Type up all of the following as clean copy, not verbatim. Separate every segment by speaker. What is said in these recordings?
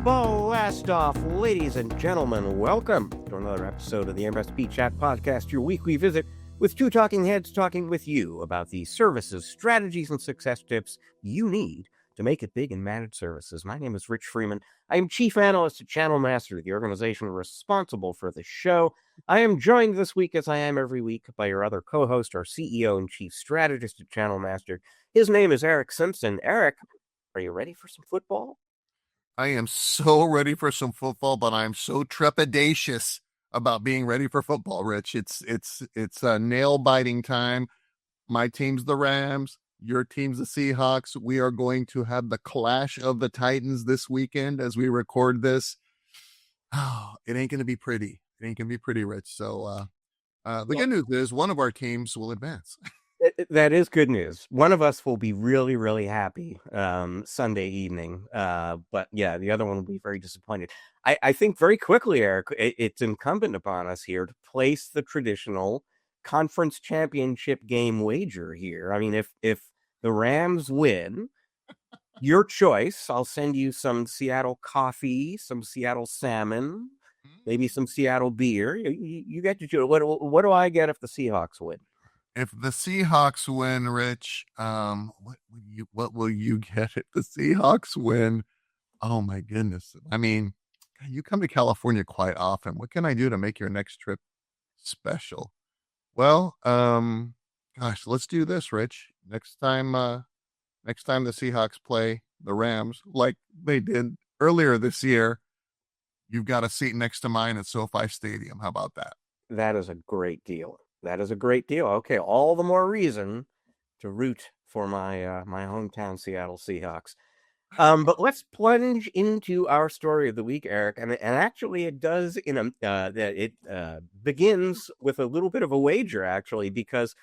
Speaker 1: Blast off, ladies and gentlemen. Welcome to another episode of the MSP Chat Podcast, your weekly visit with two talking heads talking with you about the services, strategies, and success tips you need to make it big in managed services. My name is Rich Freeman. I am Chief Analyst at Channel Master, the organization responsible for the show. I am joined this week, as I am every week, by your other co-host, our CEO and Chief Strategist at Channel Master. His name is Eric Simpson. Eric, are you ready for some football?
Speaker 2: I am so ready for some football, but I'm so trepidatious about being ready for football, Rich. It's a nail-biting time. My team's the Rams. Your team's the Seahawks. We are going to have the clash of the Titans this weekend as we record this. Oh, it ain't going to be pretty. It ain't going to be pretty, Rich. So the good news is one of our teams will advance.
Speaker 1: That is good news. One of us will be really, really happy Sunday evening. But yeah, the other one will be very disappointed. I think very quickly, Eric, it's incumbent upon us here to place the traditional conference championship game wager here. I mean, if the Rams win, your choice, I'll send you some Seattle coffee, some Seattle salmon, maybe some Seattle beer. You get to choose. What do I get if the Seahawks win?
Speaker 2: If the Seahawks win, Rich, what will you get if the Seahawks win? Oh my goodness. I mean, you come to California quite often. What can I do to make your next trip special? Well, gosh, let's do this, Rich. Next time the Seahawks play the Rams like they did earlier this year, you've got a seat next to mine at SoFi Stadium. How about that?
Speaker 1: That is a great deal. That is a great deal. Okay, all the more reason to root for my my hometown Seattle Seahawks. But let's plunge into our story of the week, Eric. And actually, it does begins with a little bit of a wager, actually, because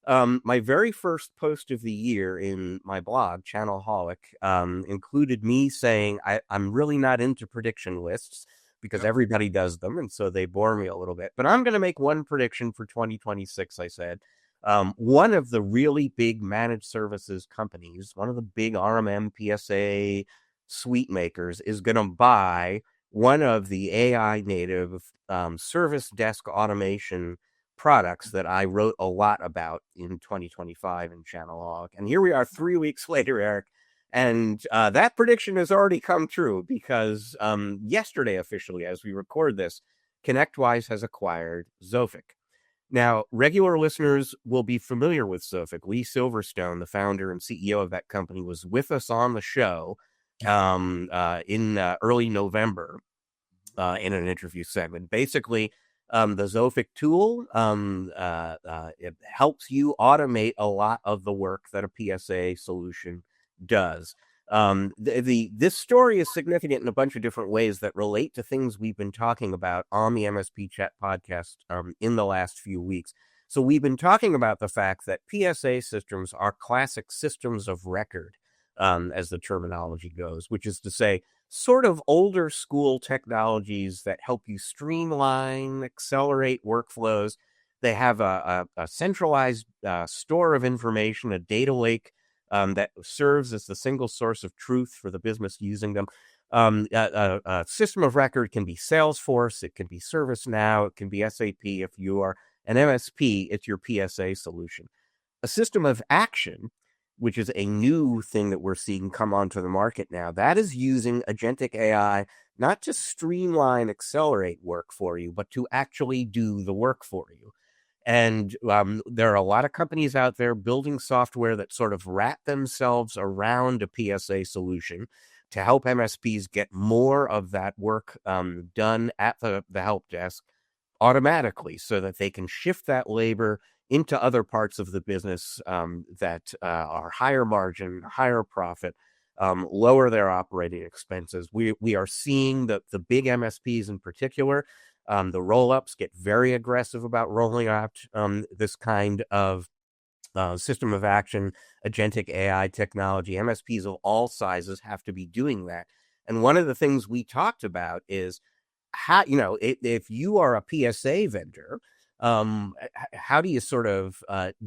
Speaker 1: my very first post of the year in my blog, Channelholic, included me saying I'm really not into prediction lists, because everybody does them, and so they bore me a little bit. But I'm going to make one prediction for 2026, I said. One of the really big managed services companies, one of the big RMM, PSA suite makers, is going to buy one of the AI native service desk automation products that I wrote a lot about in 2025 in Channel Log. And here we are 3 weeks later, Eric. And that prediction has already come true because yesterday, officially, as we record this, ConnectWise has acquired zofiQ. Now, regular listeners will be familiar with zofiQ. Lee Silverstone, the founder and CEO of that company, was with us on the show in early November in an interview segment. Basically, the zofiQ tool, it helps you automate a lot of the work that a PSA solution does. This story is significant in a bunch of different ways that relate to things we've been talking about on the MSP Chat podcast in the last few weeks. So we've been talking about the fact that PSA systems are classic systems of record, as the terminology goes, which is to say, sort of older school technologies that help you streamline, accelerate workflows. They have a centralized store of information, a data lake, that serves as the single source of truth for the business using them. A system of record can be Salesforce, it can be ServiceNow, it can be SAP. If you are an MSP, it's your PSA solution. A system of action, which is a new thing that we're seeing come onto the market now, that is using agentic AI not to streamline, accelerate work for you, but to actually do the work for you. And there are a lot of companies out there building software that sort of wrap themselves around a PSA solution to help MSPs get more of that work done at the help desk automatically so that they can shift that labor into other parts of the business that are higher margin, higher profit, lower their operating expenses. We are seeing the big MSPs in particular. The roll-ups get very aggressive about rolling out this kind of system of action, agentic AI technology. MSPs of all sizes have to be doing that. And one of the things we talked about is how, if you are a PSA vendor, how do you sort of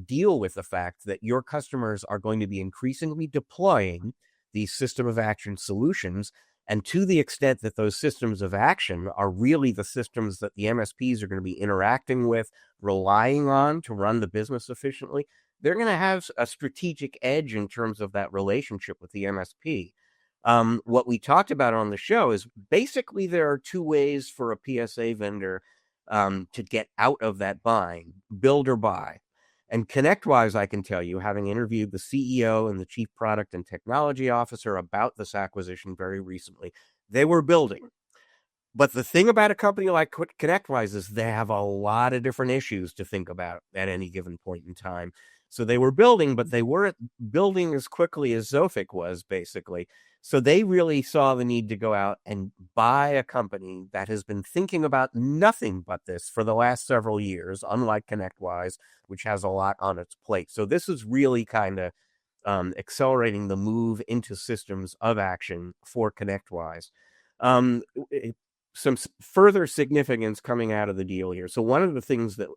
Speaker 1: deal with the fact that your customers are going to be increasingly deploying these system of action solutions And to the extent that those systems of action are really the systems that the MSPs are going to be interacting with, relying on to run the business efficiently, they're going to have a strategic edge in terms of that relationship with the MSP. What we talked about on the show is basically there are two ways for a PSA vendor to get out of that buying, build or buy. And ConnectWise, I can tell you, having interviewed the CEO and the chief product and technology officer about this acquisition very recently, they were building. But the thing about a company like ConnectWise is they have a lot of different issues to think about at any given point in time. So they were building, but they weren't building as quickly as zofiQ was, basically. So they really saw the need to go out and buy a company that has been thinking about nothing but this for the last several years, unlike ConnectWise, which has a lot on its plate. So this is really kind of accelerating the move into systems of action for ConnectWise. Some further significance coming out of the deal here. So one of the things that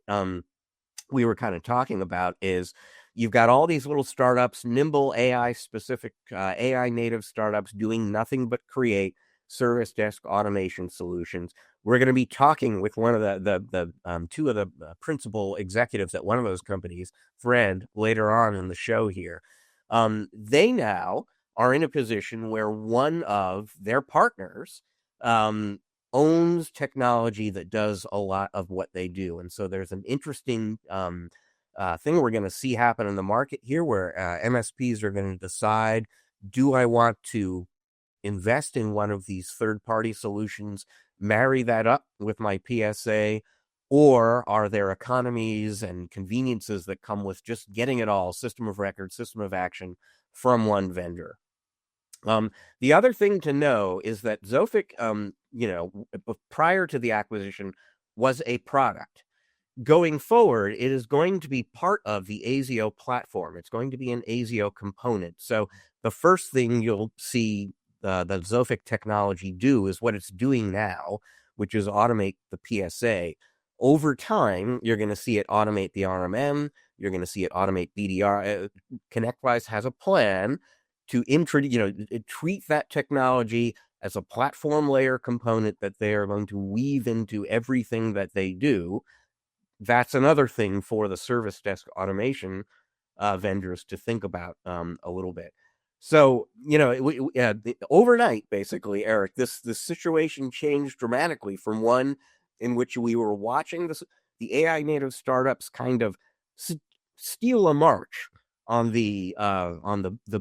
Speaker 1: we were kind of talking about is you've got all these little startups, nimble AI specific, AI native startups doing nothing but create service desk automation solutions. We're going to be talking with one of the two of the principal executives at one of those companies, Fred, later on in the show here. They now are in a position where one of their partners owns technology that does a lot of what they do. And so there's an interesting thing we're going to see happen in the market here where MSPs are going to decide, do I want to invest in one of these third-party solutions, marry that up with my PSA, or are there economies and conveniences that come with just getting it all, system of record, system of action, from one vendor? The other thing to know is that zofiQ, prior to the acquisition, was a product. Going forward, it is going to be part of the ASIO platform. It's going to be an ASIO component. So the first thing you'll see the zofiQ technology do is what it's doing now, which is automate the PSA. Over time, you're going to see it automate the RMM. You're going to see it automate BDR. ConnectWise has a plan to treat that technology as a platform layer component that they are going to weave into everything that they do. That's another thing for the service desk automation vendors to think about a little bit. So, overnight, basically, Eric, this situation changed dramatically from one in which we were watching the AI native startups kind of steal a march on the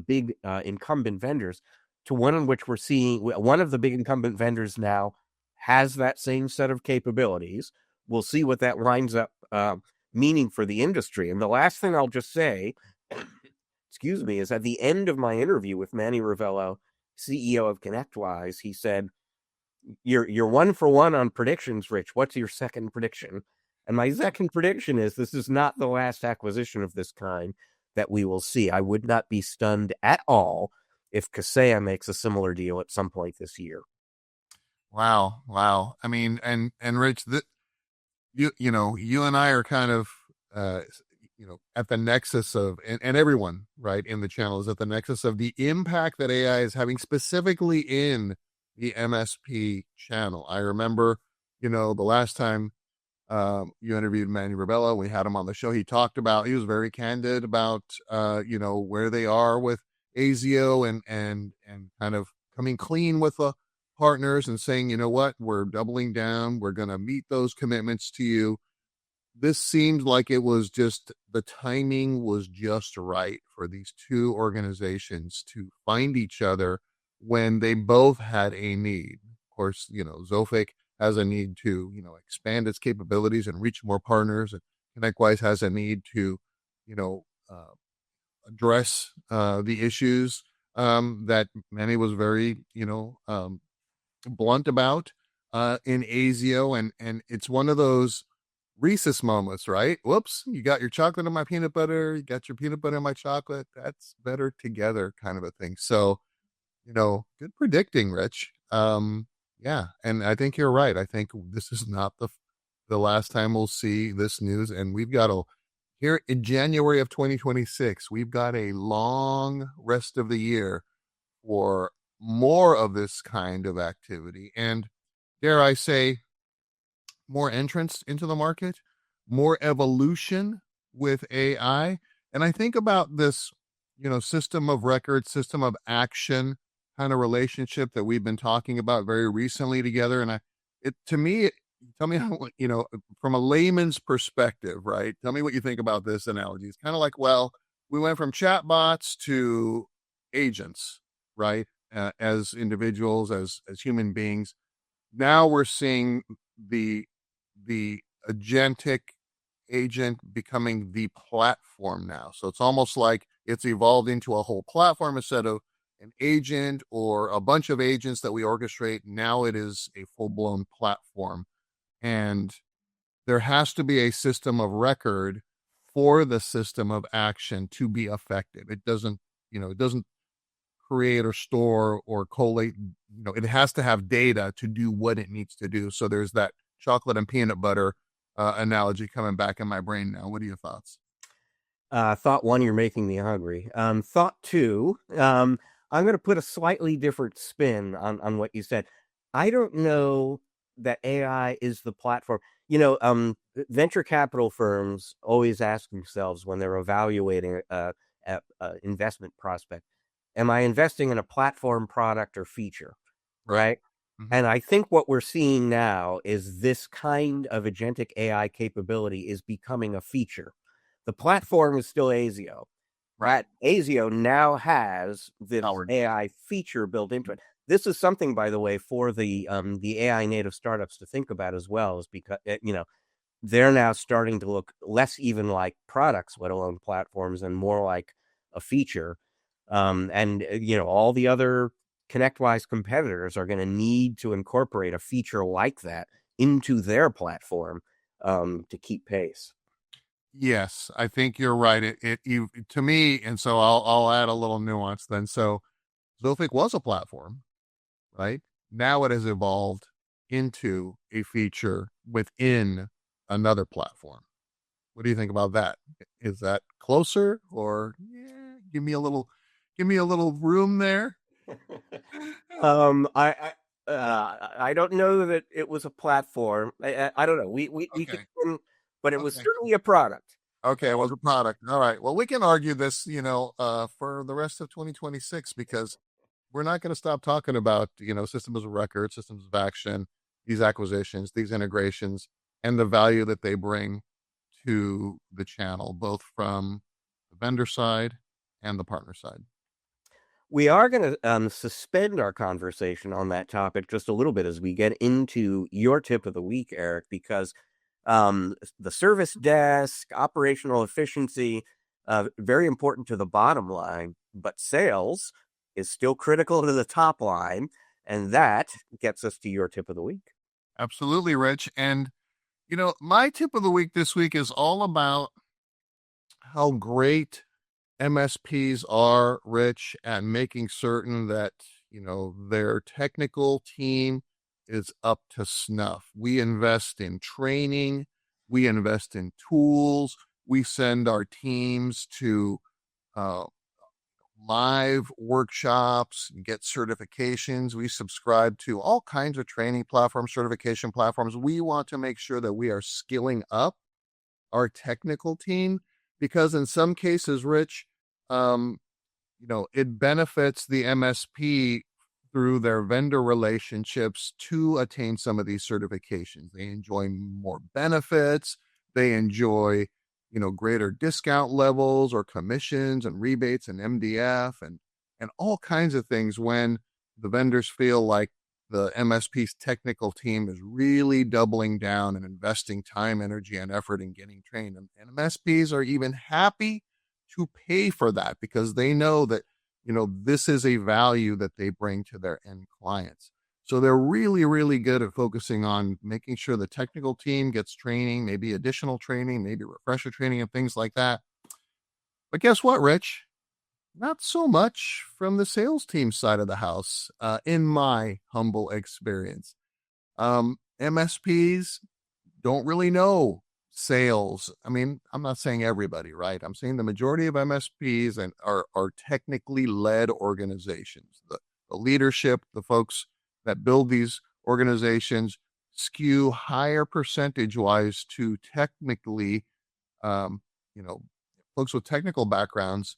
Speaker 1: big incumbent vendors, to one in which we're seeing one of the big incumbent vendors now has that same set of capabilities. We'll see what that winds up meaning for the industry. And the last thing I'll just say, excuse me, is at the end of my interview with Manny Ravello, CEO of ConnectWise, he said, you're 1 for 1 on predictions, Rich. What's your second prediction? And my second prediction is this is not the last acquisition of this kind that we will see. I would not be stunned at all if Kaseya makes a similar deal at some point this year.
Speaker 2: Wow. I mean, and Rich, you and I are kind of at the nexus of, and everyone right in the channel is at the nexus of the impact that AI is having specifically in the MSP channel. I remember, the last time you interviewed Manny Ribello, we had him on the show. He was very candid about, where they are with ASIO and kind of coming clean with the partners and saying, you know what, we're doubling down. We're going to meet those commitments to you. This seemed like it was just, the timing was just right for these two organizations to find each other when they both had a need. Of course, zofiQ has a need to, expand its capabilities and reach more partners. And ConnectWise has a need to, address the issues that Manny was very, blunt about in ASIO. And it's one of those Reese's moments, right? Whoops, you got your chocolate in my peanut butter. You got your peanut butter in my chocolate. That's better together, kind of a thing. So, good predicting, Rich. Yeah, and I think you're right. I think this is not the last time we'll see this news, and we've got here in January of 2026, we've got a long rest of the year for more of this kind of activity, and dare I say, more entrance into the market, more evolution with AI. And I think about this, system of record, system of action kind of relationship that we've been talking about very recently together. And to me, tell me how, from a layman's perspective, right? Tell me what you think about this analogy. It's kind of like, well, we went from chatbots to agents, right? As individuals, as human beings. Now we're seeing the the agentic agent becoming the platform now. So it's almost like it's evolved into a whole platform instead of an agent or a bunch of agents that we orchestrate. Now it is a full blown platform. And there has to be a system of record for the system of action to be effective. It doesn't create or store or collate. It has to have data to do what it needs to do. So there's that chocolate and peanut butter analogy coming back in my brain now. What are your thoughts?
Speaker 1: Thought one, you're making me hungry. Thought two, I'm going to put a slightly different spin on what you said. I don't know that AI is the platform. Venture capital firms always ask themselves when they're evaluating a investment prospect, am I investing in a platform, product, or feature?
Speaker 2: Right.
Speaker 1: Right.
Speaker 2: Mm-hmm.
Speaker 1: And I think what we're seeing now is this kind of agentic AI capability is becoming a feature. The platform is still ASIO,
Speaker 2: Right.
Speaker 1: right? ASIO now has this
Speaker 2: Howard.
Speaker 1: AI feature built into it. This is something, by the way, for the AI native startups to think about as well, is because they're now starting to look less even like products, let alone platforms, and more like a feature. And all the other ConnectWise competitors are going to need to incorporate a feature like that into their platform to keep pace.
Speaker 2: Yes, I think you're right. To me, and so I'll add a little nuance then. So zofiQ was a platform, right? Now it has evolved into a feature within another platform. What do you think about that? Is that closer, or give me a little room there?
Speaker 1: I don't know that it was a platform. I don't know. We could,
Speaker 2: Okay.
Speaker 1: but it was
Speaker 2: Okay.
Speaker 1: certainly a product.
Speaker 2: Okay, it was a product. All right. Well, we can argue this, for the rest of 2026 because we're not going to stop talking about, systems of record, systems of action, these acquisitions, these integrations, and the value that they bring to the channel, both from the vendor side and the partner side.
Speaker 1: We are going to suspend our conversation on that topic just a little bit as we get into your tip of the week, Eric, because the service desk, operational efficiency, very important to the bottom line, but sales is still critical to the top line. And that gets us to your tip of the week.
Speaker 2: Absolutely, Rich. And, my tip of the week this week is all about how great MSPs are, Rich, at making certain that, their technical team is up to snuff. We invest in training, we invest in tools, we send our teams to uh, live workshops, get certifications. We subscribe to all kinds of training platforms, certification platforms. We want to make sure that we are skilling up our technical team because in some cases, Rich, um, it benefits the MSP through their vendor relationships to attain some of these certifications. They enjoy more benefits. They enjoy, greater discount levels or commissions and rebates and MDF and all kinds of things when the vendors feel like the MSP's technical team is really doubling down and investing time, energy, and effort in getting trained. And MSPs are even happy to pay for that because they know that, this is a value that they bring to their end clients. So they're really, really good at focusing on making sure the technical team gets training, maybe additional training, maybe refresher training and things like that. But guess what, Rich? Not so much from the sales team side of the house, in my humble experience. MSPs don't really know sales. I mean, I'm not saying everybody, right? I'm saying the majority of MSPs and are technically led organizations. The The leadership, the folks that build these organizations, skew higher percentage wise to technically, um, you know, folks with technical backgrounds,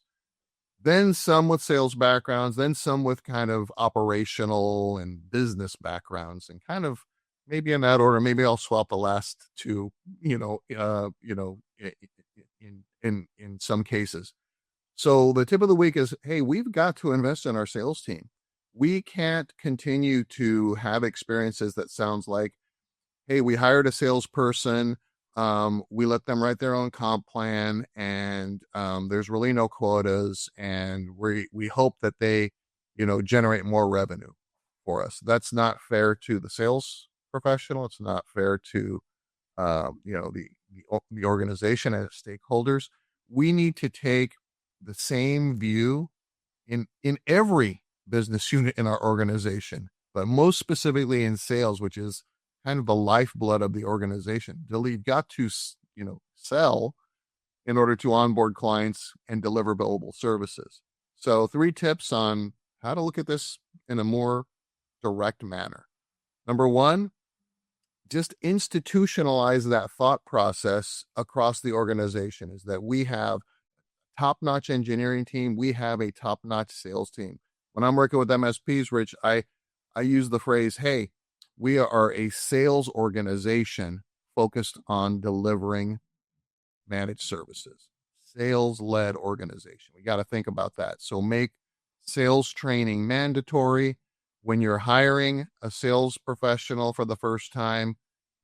Speaker 2: then some with sales backgrounds, then some with kind of operational and business backgrounds, and kind of maybe in that order. Maybe I'll swap the last two, in some cases. So the tip of the week is, hey, we've got to invest in our sales team. We can't continue to have experiences that sounds like, hey, we hired a salesperson, we let them write their own comp plan, and there's really no quotas, and we hope that they, generate more revenue for us. That's not fair to the sales professional. It's not fair to the organization and its stakeholders. We need to take the same view in every business unit in our organization, but most specifically in sales, which is kind of the lifeblood of the organization. You've got to, sell in order to onboard clients and deliver billable services. So 3 tips on how to look at this in a more direct manner. Number 1, just institutionalize that thought process across the organization, is that we have top-notch engineering team, we have a top-notch sales team. When I'm working with MSPs, Rich, I use the phrase, hey, we are a sales organization focused on delivering managed services, sales-led organization. We got to think about that. So make sales training mandatory. When you're hiring a sales professional for the first time,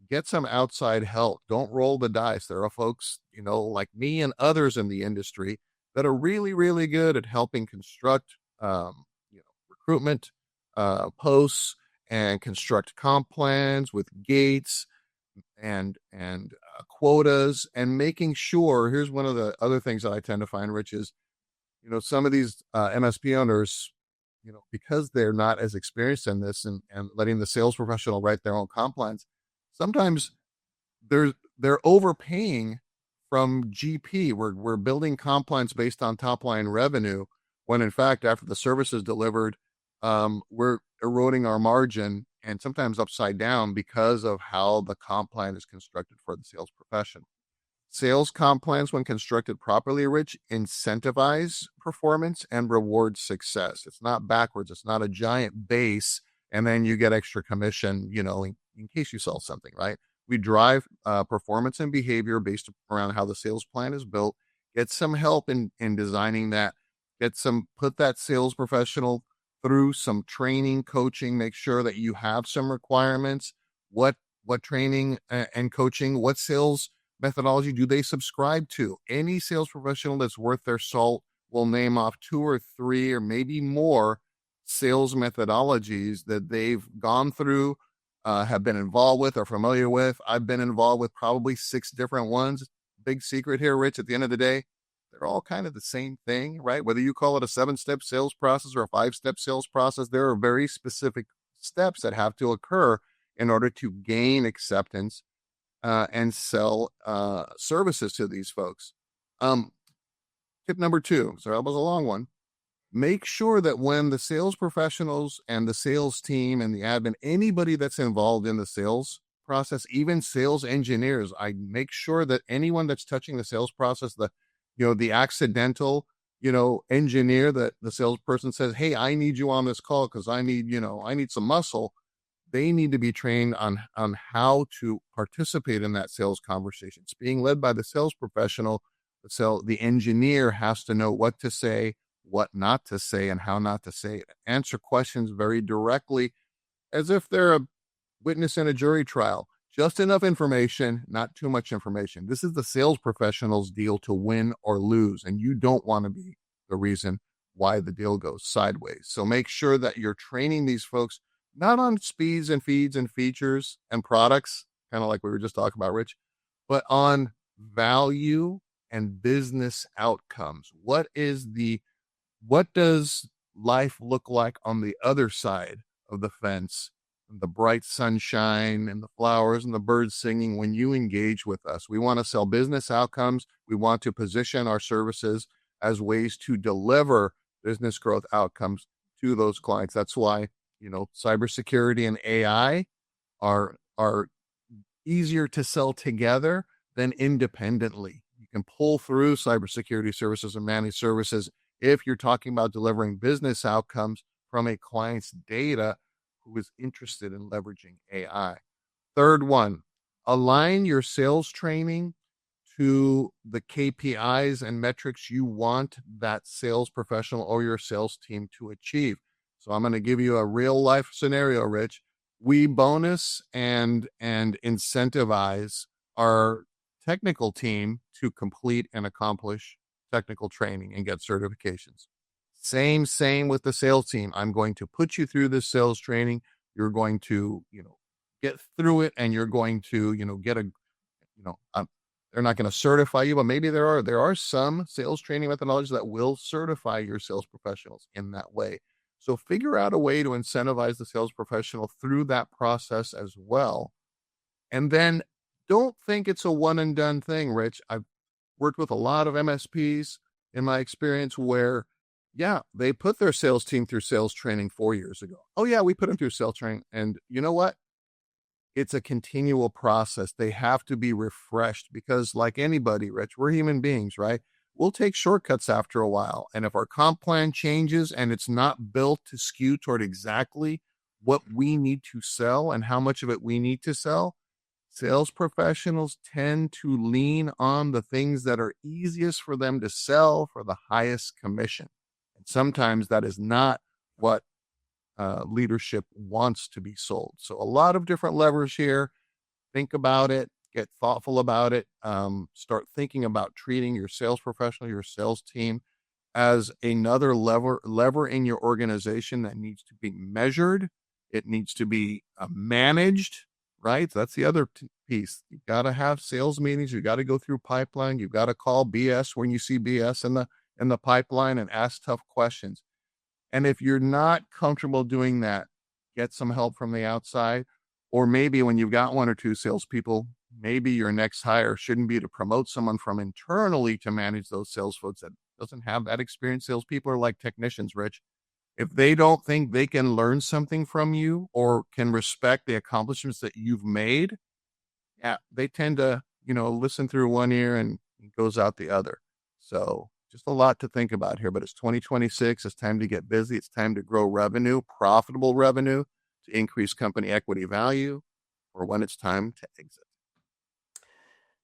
Speaker 2: get some outside help. Don't roll the dice. There are folks, like me and others in the industry that are really, really good at helping construct, recruitment posts and construct comp plans with gates and quotas, and making sure. Here's one of the other things that I tend to find, Rich, is, some of these MSP owners, because they're not as experienced in this, and letting the sales professional write their own comp plans, sometimes they're overpaying from GP. We're building comp plans based on top line revenue, when in fact, after the service is delivered, we're eroding our margin, and sometimes upside down, because of how the comp plan is constructed for the sales profession. Sales comp plans, when constructed properly, Rich, incentivize performance and reward success. It's not backwards. It's not a giant base, and then you get extra commission, in case you sell something, right? We drive performance and behavior based around how the sales plan is built. Get some help in designing that. Put that sales professional through some training, coaching. Make sure that you have some requirements. What training and coaching, what sales methodology do they subscribe to? Any sales professional that's worth their salt will name off 2 or 3 or maybe more sales methodologies that they've gone through, have been involved with, or familiar with. I've been involved with probably 6 different ones. Big secret here, Rich, at the end of the day, they're all kind of the same thing, right? Whether you call it a 7-step sales process or a 5-step sales process, there are very specific steps that have to occur in order to gain acceptance and sell services to these folks. Tip number 2, so that was a long one. Make sure that when the sales professionals and the sales team and the admin, anybody that's involved in the sales process, even sales engineers, I make sure that anyone that's touching the sales process, the accidental, engineer that the salesperson says, hey, I need you on this call because I need some muscle. They need to be trained on how to participate in that sales conversation. It's being led by the sales professional. The engineer has to know what to say, what not to say, and how not to say it. Answer questions very directly, as if they're a witness in a jury trial. Just enough information, not too much information. This is the sales professional's deal to win or lose, and you don't want to be the reason why the deal goes sideways. So make sure that you're training these folks not on speeds and feeds and features and products, kind of like we were just talking about, Rich, but on value and business outcomes. What does life look like on the other side of the fence, and the bright sunshine and the flowers and the birds singing when you engage with us? We want to sell business outcomes. We want to position our services as ways to deliver business growth outcomes to those clients. That's why, cybersecurity and AI are easier to sell together than independently. You can pull through cybersecurity services and managed services if you're talking about delivering business outcomes from a client's data who is interested in leveraging AI. Third one, align your sales training to the KPIs and metrics you want that sales professional or your sales team to achieve. So I'm going to give you a real life scenario, Rich. We bonus and incentivize our technical team to complete and accomplish technical training and get certifications. Same with the sales team. I'm going to put you through this sales training. You're going to, get through it, and you're going to, get a, you know, they're not going to certify you, but maybe there are some sales training methodologies that will certify your sales professionals in that way. So figure out a way to incentivize the sales professional through that process as well. And then don't think it's a one and done thing, Rich. I've worked with a lot of MSPs in my experience where, yeah, they put their sales team through sales training 4 years ago. Oh, yeah, we put them through sales training. And you know what? It's a continual process. They have to be refreshed because, like anybody, Rich, we're human beings, right? We'll take shortcuts after a while. And if our comp plan changes and it's not built to skew toward exactly what we need to sell and how much of it we need to sell, sales professionals tend to lean on the things that are easiest for them to sell for the highest commission. And sometimes that is not what leadership wants to be sold. So a lot of different levers here. Think about it, get thoughtful about it. Start thinking about treating your sales professional, your sales team as another lever in your organization that needs to be measured. It needs to be managed, right? That's the other piece. You've got to have sales meetings. You've got to go through pipeline. You've got to call BS when you see BS in the pipeline and ask tough questions. And if you're not comfortable doing that, get some help from the outside. Or maybe when you've got one or two salespeople, maybe your next hire shouldn't be to promote someone from internally to manage those sales folks that doesn't have that experience. Salespeople are like technicians, Rich. If they don't think they can learn something from you or can respect the accomplishments that you've made, yeah, they tend to, listen through one ear and it goes out the other. So just a lot to think about here, but it's 2026. It's time to get busy. It's time to grow revenue, profitable revenue, to increase company equity value, or when it's time to exit.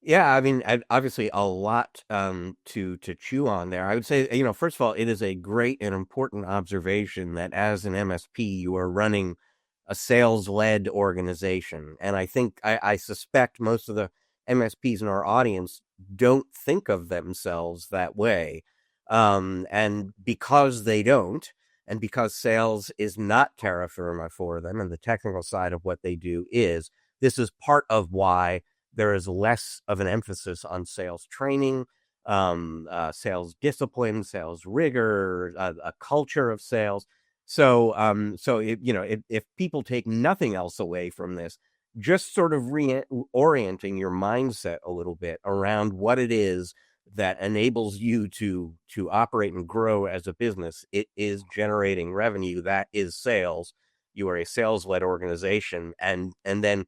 Speaker 1: Yeah, I mean, obviously a lot to chew on there. I would say, first of all, it is a great and important observation that as an MSP, you are running a sales-led organization, and I suspect most of the MSPs in our audience don't think of themselves that way, and because they don't, and because sales is not terra firma for them, and the technical side of what they do is, this is part of why there is less of an emphasis on sales training, sales discipline, sales rigor, a culture of sales. So if people take nothing else away from this, just sort of reorienting your mindset a little bit around what it is that enables you to operate and grow as a business. It is generating revenue. That is sales. You are a sales-led organization, and then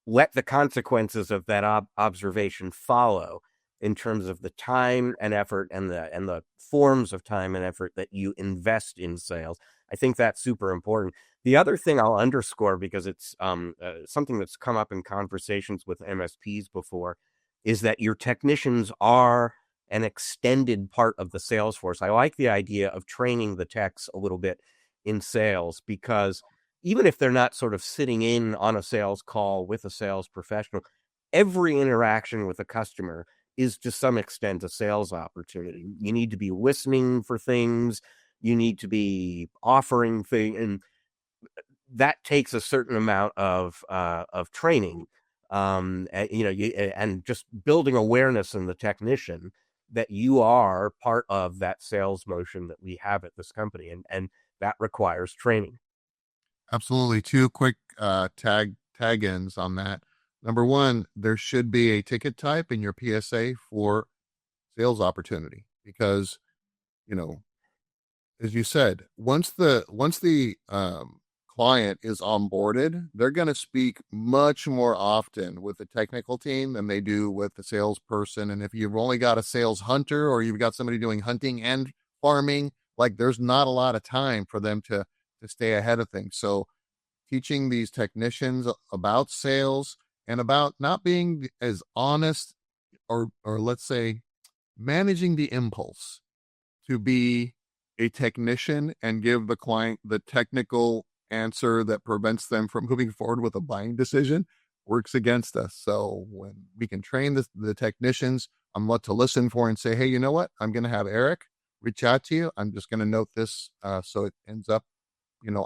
Speaker 1: let the consequences of that observation follow in terms of the time and effort and the forms of time and effort that you invest in sales. I think that's super important. The other thing I'll underscore, because it's something that's come up in conversations with MSPs before, is that your technicians are an extended part of the sales force. I like the idea of training the techs a little bit in sales, because even if they're not sort of sitting in on a sales call with a sales professional, every interaction with a customer is to some extent a sales opportunity. You need to be listening for things. You need to be offering things, and that takes a certain amount of training. And just building awareness in the technician that you are part of that sales motion that we have at this company, and that requires training.
Speaker 2: Absolutely. Two quick tag ins on that. Number one, there should be a ticket type in your PSA for sales opportunity because, you know, as you said, once the client is onboarded, they're going to speak much more often with the technical team than they do with the salesperson. And if you've only got a sales hunter or you've got somebody doing hunting and farming, like there's not a lot of time for them to stay ahead of things. So teaching these technicians about sales and about not being as honest, or let's say managing the impulse to be a technician and give the client the technical answer that prevents them from moving forward with a buying decision works against us. So when we can train the technicians on what to listen for and say, hey, you know what? I'm going to have Eric reach out to you. I'm just going to note this so it ends up,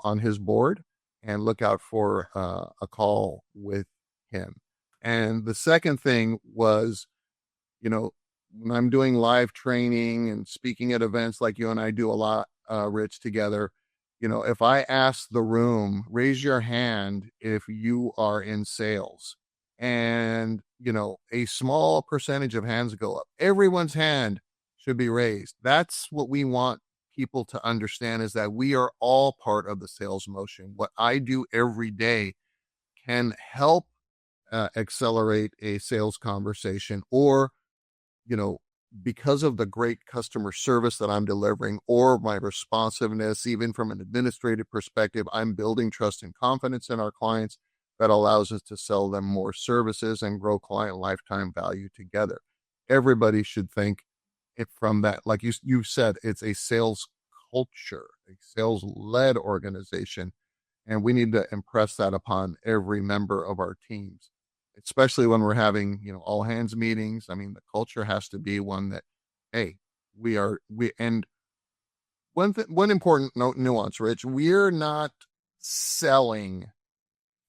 Speaker 2: on his board, and look out for a call with him. And the second thing was, when I'm doing live training and speaking at events like you and I do a lot, Rich, together, if I ask the room, raise your hand if you are in sales, and, a small percentage of hands go up, everyone's hand should be raised. That's what we want people to understand, is that we are all part of the sales motion. What I do every day can help accelerate a sales conversation, or you know, because of the great customer service that I'm delivering, or my responsiveness, even from an administrative perspective, I'm building trust and confidence in our clients that allows us to sell them more services and grow client lifetime value together. Everybody should think it from that. Like you said, it's a sales culture, a sales led organization. And we need to impress that upon every member of our teams, especially when we're having, all hands meetings. I mean, the culture has to be one that, hey, and one important nuance, Rich, we're not selling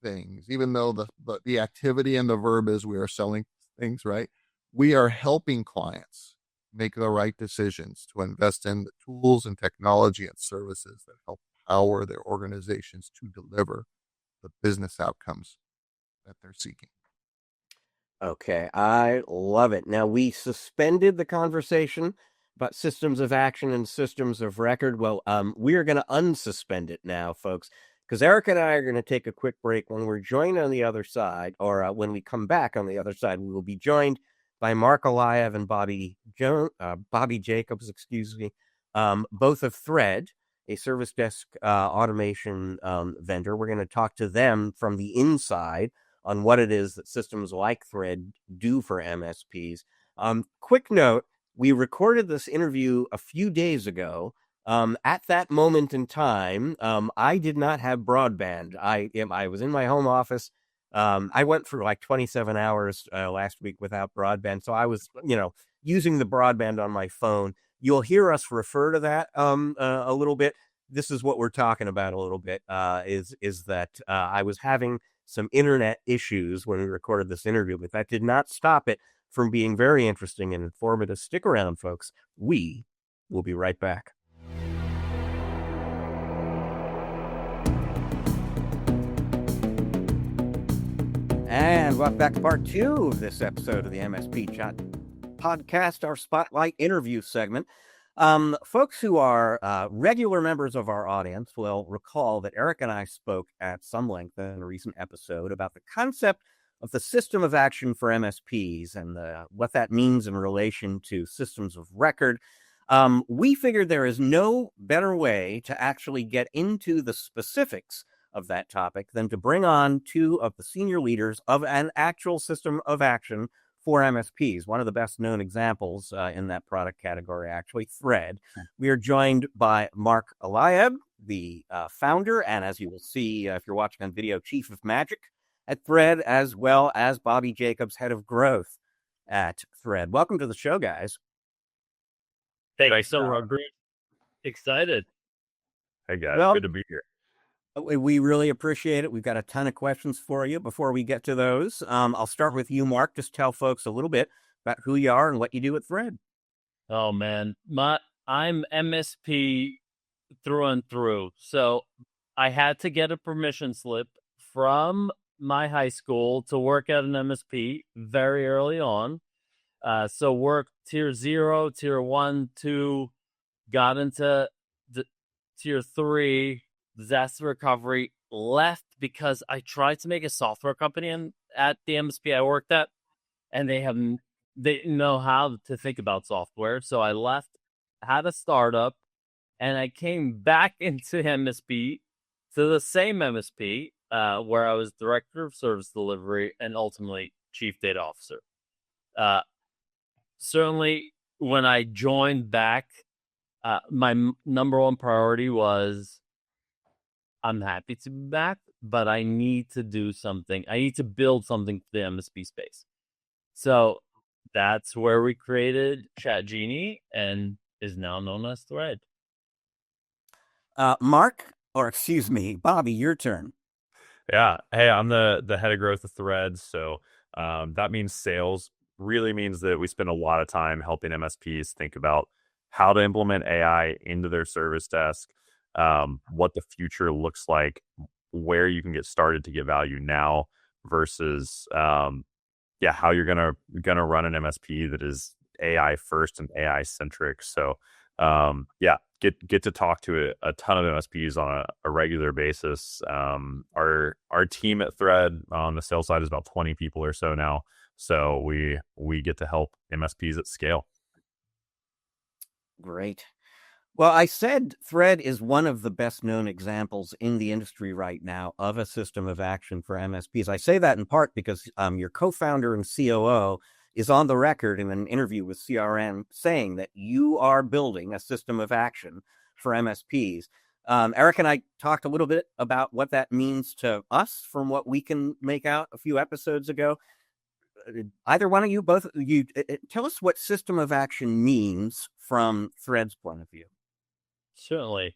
Speaker 2: things, even though the activity and the verb is we are selling things, right? We are helping clients make the right decisions to invest in the tools and technology and services that help power their organizations to deliver the business outcomes that they're seeking.
Speaker 1: Okay, I love it. Now, we suspended the conversation about systems of action and systems of record. Well, we are going to unsuspend it now, folks, because Eric and I are going to take a quick break. When we're joined on the other side, or when we come back on the other side, we will be joined by Mark Aliyev and Bobby Jacobs, excuse me, both of Thread, a service desk automation vendor. We're going to talk to them from the inside on what it is that systems like Thread do for MSPs. Quick note, we recorded this interview a few days ago. At that moment in time, I did not have broadband. I was in my home office. I went for like 27 hours last week without broadband. So I was, using the broadband on my phone. You'll hear us refer to that a little bit. This is what we're talking about a little bit, is that I was having some internet issues when we recorded this interview, but that did not stop it from being very interesting and informative. Stick around, folks. We will be right back. And welcome back to part 2 of this episode of the MSP Chat Podcast, our Spotlight interview segment. Folks who are regular members of our audience will recall that Eric and I spoke at some length in a recent episode about the concept of the system of action for MSPs and what that means in relation to systems of record. We figured there is no better way to actually get into the specifics of that topic than to bring on 2 of the senior leaders of an actual system of action for MSPs. One of the best known examples in that product category, actually, Thread. We are joined by Mark Aliyev, the founder, and as you will see if you're watching on video, Chief of Magic at Thread, as well as Bobby Jacobs, Head of Growth at Thread. Welcome to the show, guys.
Speaker 3: Thanks so great. Excited.
Speaker 4: Hey, guys. Good to be here.
Speaker 1: We really appreciate it. We've got a ton of questions for you. Before we get to those, I'll start with you, Mark. Just tell folks a little bit about who you are and what you do at Thread.
Speaker 3: Oh, man. I'm MSP through and through. So I had to get a permission slip from my high school to work at an MSP very early on. So worked tier 0, tier 1, 2, got into tier 3, disaster recovery, left because I tried to make a software company at the MSP I worked at, and they didn't know how to think about software. So I left, had a startup, and I came back into MSP, to the same MSP, where I was director of service delivery and ultimately chief data officer. Certainly, when I joined back, my number one priority was, I'm happy to be back, but I need to do something. I need to build something for the MSP space. So that's where we created ChatGenie, and is now known as Thread.
Speaker 1: Bobby, your turn.
Speaker 4: Yeah. Hey, I'm the head of growth of Threads. So that means sales. Really means that we spend a lot of time helping MSPs think about how to implement AI into their service desk, what the future looks like, where you can get started to get value now versus how you're gonna run an MSP that is AI first and AI centric. So get to talk to a ton of MSPs on a regular basis. Our team at Thread on the sales side is about 20 people or so now. So we get to help MSPs at scale.
Speaker 1: Great. Well, I said Thread is one of the best known examples in the industry right now of a system of action for MSPs. I say that in part because your co-founder and COO is on the record in an interview with CRN saying that you are building a system of action for MSPs. Eric and I talked a little bit about what that means to us from what we can make out a few episodes ago. Either one of you, both you, tell us what system of action means from Thread's point of view.
Speaker 3: Certainly.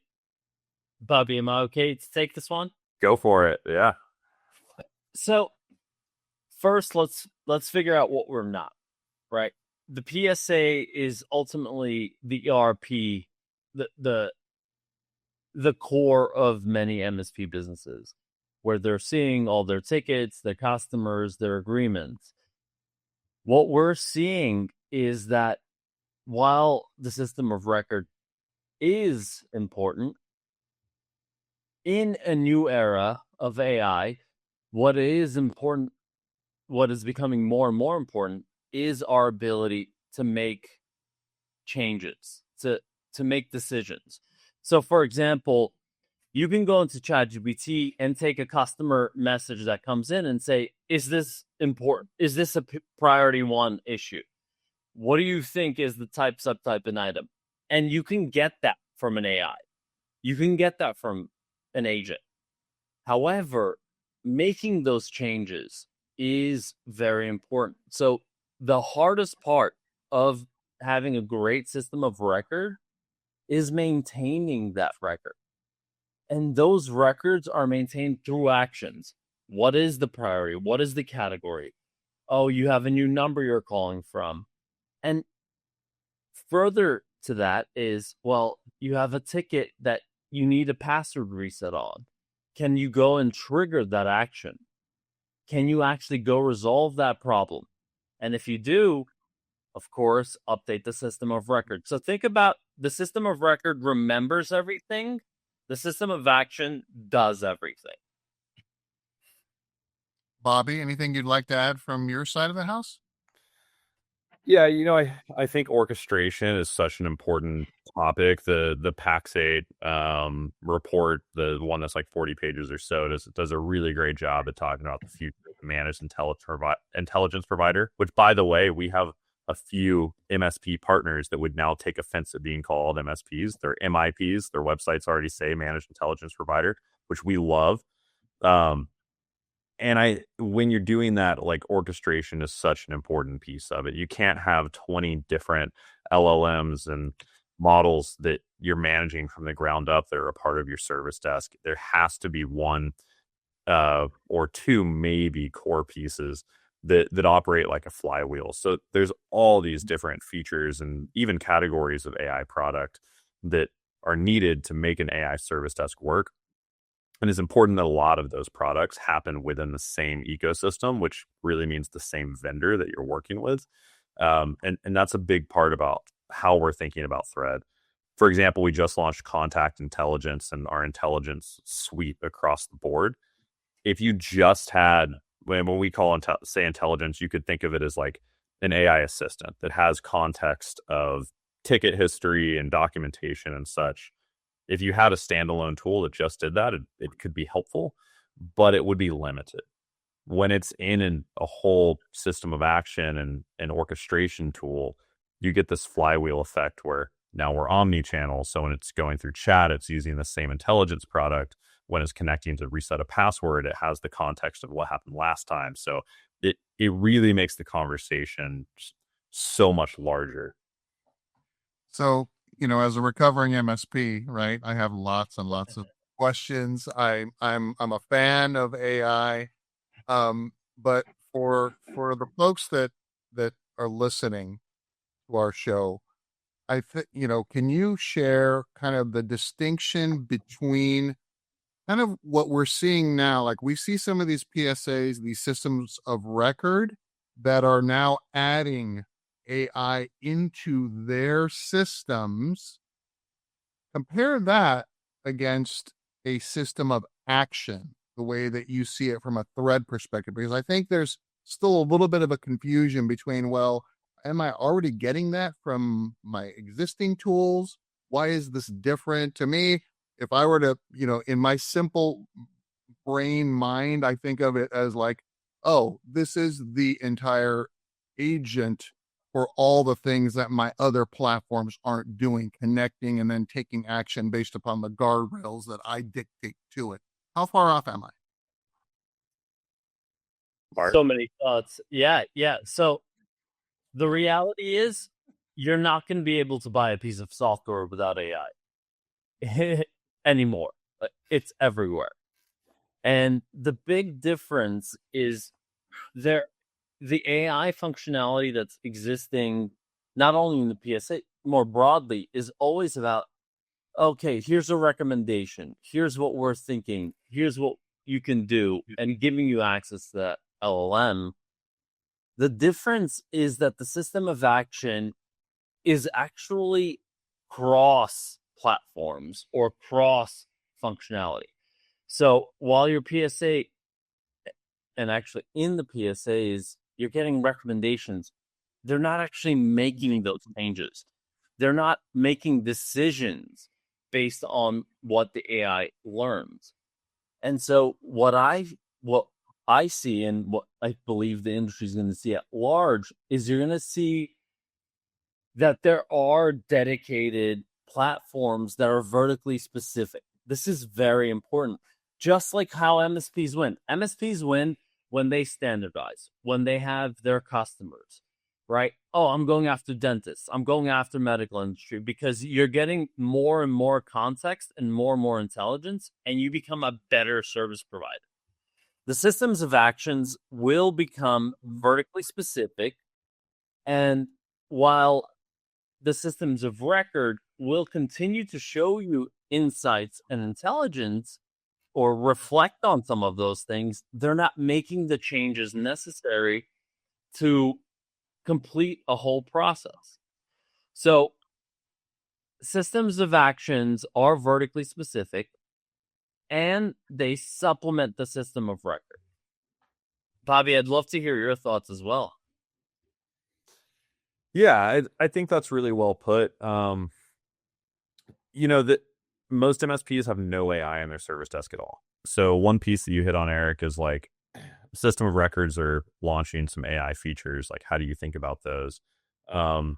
Speaker 3: Bobby, am I okay to take this one?
Speaker 4: Go for it. Yeah.
Speaker 3: So first, let's figure out what we're not, right? The PSA is ultimately the ERP, the core of many MSP businesses, where they're seeing all their tickets, their customers, their agreements. What we're seeing is that while the system of record is important, in a new era of AI, what is important, what is becoming more and more important, is our ability to make changes, to make decisions. So, for example, you can go into ChatGPT and take a customer message that comes in and say, is this important? Is this a priority one issue? What do you think is the type, subtype, and item? And you can get that from an AI. You can get that from an agent. However, making those changes is very important. So the hardest part of having a great system of record is maintaining that record. And those records are maintained through actions. What is the priority? What is the category? Oh, you have a new number you're calling from. And further to that is, well, you have a ticket that you need a password reset on. Can you go and trigger that action? Can you actually go resolve that problem? And if you do, of course, update the system of record. So think about the system of record remembers everything. The system of action does everything.
Speaker 2: Bobby, anything you'd like to add from your side of the house?
Speaker 4: Yeah, I think orchestration is such an important topic. The Pax8 report, the one that's like 40 pages or so, does a really great job at talking about the future of managed intelligence provider, which, by the way, we have a few MSP partners that would now take offense at being called MSPs. They're MIPs. Their websites already say managed intelligence provider, which we love. And when you're doing that, like, orchestration is such an important piece of it. You can't have 20 different LLMs and models that you're managing from the ground up that are a part of your service desk. There has to be one or two, maybe, core pieces that operate like a flywheel. So there's all these different features and even categories of AI product that are needed to make an AI service desk work. And it's important that a lot of those products happen within the same ecosystem, which really means the same vendor that you're working with. And that's a big part about how we're thinking about Thread. For example, we just launched contact intelligence and our intelligence suite across the board. If you just had, when we call say intelligence, you could think of it as like an AI assistant that has context of ticket history and documentation and such. If you had a standalone tool that just did that, it could be helpful, but it would be limited. When it's in a whole system of action and an orchestration tool, you get this flywheel effect where now we're omni-channel. So when it's going through chat, it's using the same intelligence product. When it's connecting to reset a password, it has the context of what happened last time. So it really makes the conversation so much larger.
Speaker 2: So, as a recovering MSP, right, I have lots and lots of questions. I'm a fan of AI, but for the folks that are listening to our show, I think, can you share kind of the distinction between kind of what we're seeing now? Like we see some of these PSAs, these systems of record that are now adding AI into their systems. Compare that against a system of action, the way that you see it from a thread perspective, because I think there's still a little bit of a confusion between, well, am I already getting that from my existing tools? Why is this different? To me, if I were to, in my simple brain mind, I think of it as like, oh, this is the entire agent for all the things that my other platforms aren't doing, connecting and then taking action based upon the guardrails that I dictate to it. How far off am I?
Speaker 1: Bart?
Speaker 3: So many thoughts. Yeah. So the reality is you're not going to be able to buy a piece of software without AI anymore. It's everywhere. And the big difference is the AI functionality that's existing not only in the PSA, more broadly, is always about, okay, here's a recommendation. Here's what we're thinking. Here's what you can do, and giving you access to that LLM. The difference is that the system of action is actually cross platforms or cross functionality. So while your PSA, and actually in the PSAs, you're getting recommendations, they're not actually making those changes. They're not making decisions based on what the AI learns. And so what I see and what I believe the industry is going to see at large is you're going to see that there are dedicated platforms that are vertically specific. This is very important. Just like how MSPs win. MSPs win when they standardize, when they have their customers, right? Oh, I'm going after dentists. I'm going after medical industry, because you're getting more and more context and more intelligence, and you become a better service provider. The systems of actions will become vertically specific, and while the systems of record will continue to show you insights and intelligence or reflect on some of those things, they're not making the changes necessary to complete a whole process. So systems of actions are vertically specific, and they supplement the system of record. Bobby, I'd love to hear your thoughts as well.
Speaker 4: Yeah, I think that's really well put. That most MSPs have no AI in their service desk at all. So one piece that you hit on, Eric, is like system of records are launching some AI features. Like, how do you think about those? And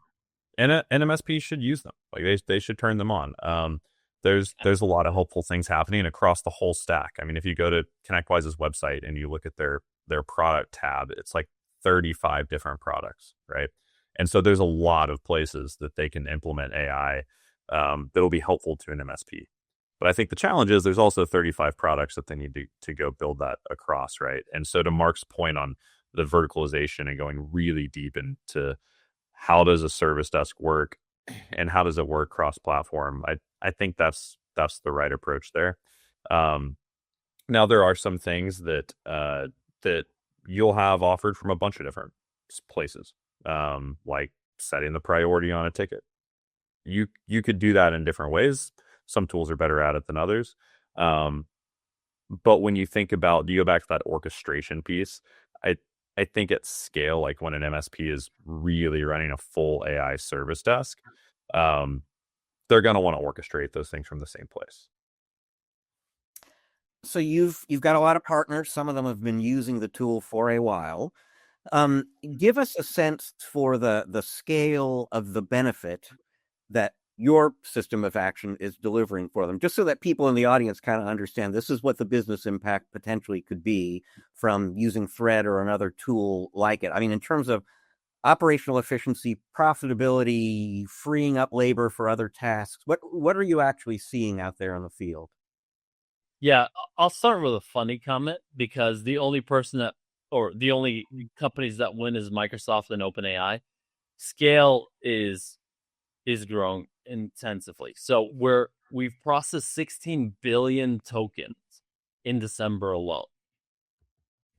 Speaker 4: an MSP should use them. Like they should turn them on. There's a lot of helpful things happening across the whole stack. I mean, if you go to ConnectWise's website and you look at their product tab, it's like 35 different products, right? And so there's a lot of places that they can implement AI that'll be helpful to an MSP. But I think the challenge is there's also 35 products that they need to go build that across, right? And so to Mark's point on the verticalization and going really deep into how does a service desk work and how does it work cross-platform, I think that's the right approach there. Now there are some things that that you'll have offered from a bunch of different places, like setting the priority on a ticket. You could do that in different ways. Some tools are better at it than others. But when you think about, you go back to that orchestration piece, I I think at scale, like when an MSP is really running a full AI service desk, um, they're going to want to orchestrate those things from the same place.
Speaker 1: So you've got a lot of partners. Some of them have been using the tool for a while. Give us a sense for the scale of the benefit that your system of action is delivering for them, just so that people in the audience kind of understand this is what the business impact potentially could be from using Thread or another tool like it. I mean, in terms of operational efficiency, profitability, freeing up labor for other tasks, what are you actually seeing out there in the field?
Speaker 3: Yeah, I'll start with a funny comment because the only the only companies that win is Microsoft and OpenAI. Scale is growing intensively. So we've processed 16 billion tokens in December alone.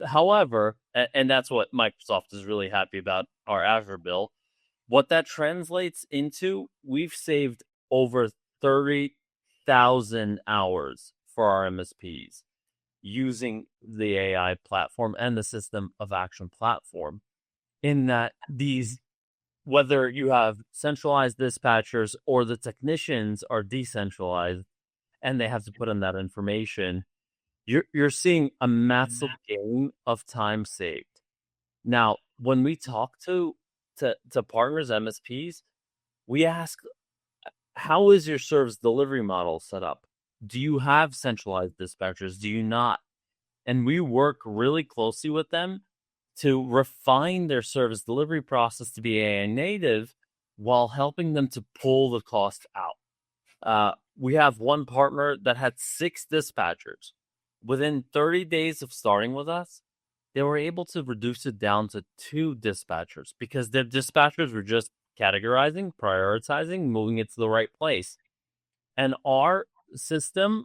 Speaker 3: However, and that's what Microsoft is really happy about, our Azure bill. What that translates into, we've saved over 30,000 hours for our MSPs using the AI platform and the system of action platform, in that these, whether you have centralized dispatchers or the technicians are decentralized and they have to put in that information, you're seeing a massive gain of time saved. Now, when we talk to partners, MSPs, we ask, how is your service delivery model set up? Do you have centralized dispatchers? Do you not? And we work really closely with them to refine their service delivery process to be AI native while helping them to pull the cost out. We have one partner that had 6 dispatchers. Within 30 days of starting with us, they were able to reduce it down to 2 dispatchers because their dispatchers were just categorizing, prioritizing, moving it to the right place. And our system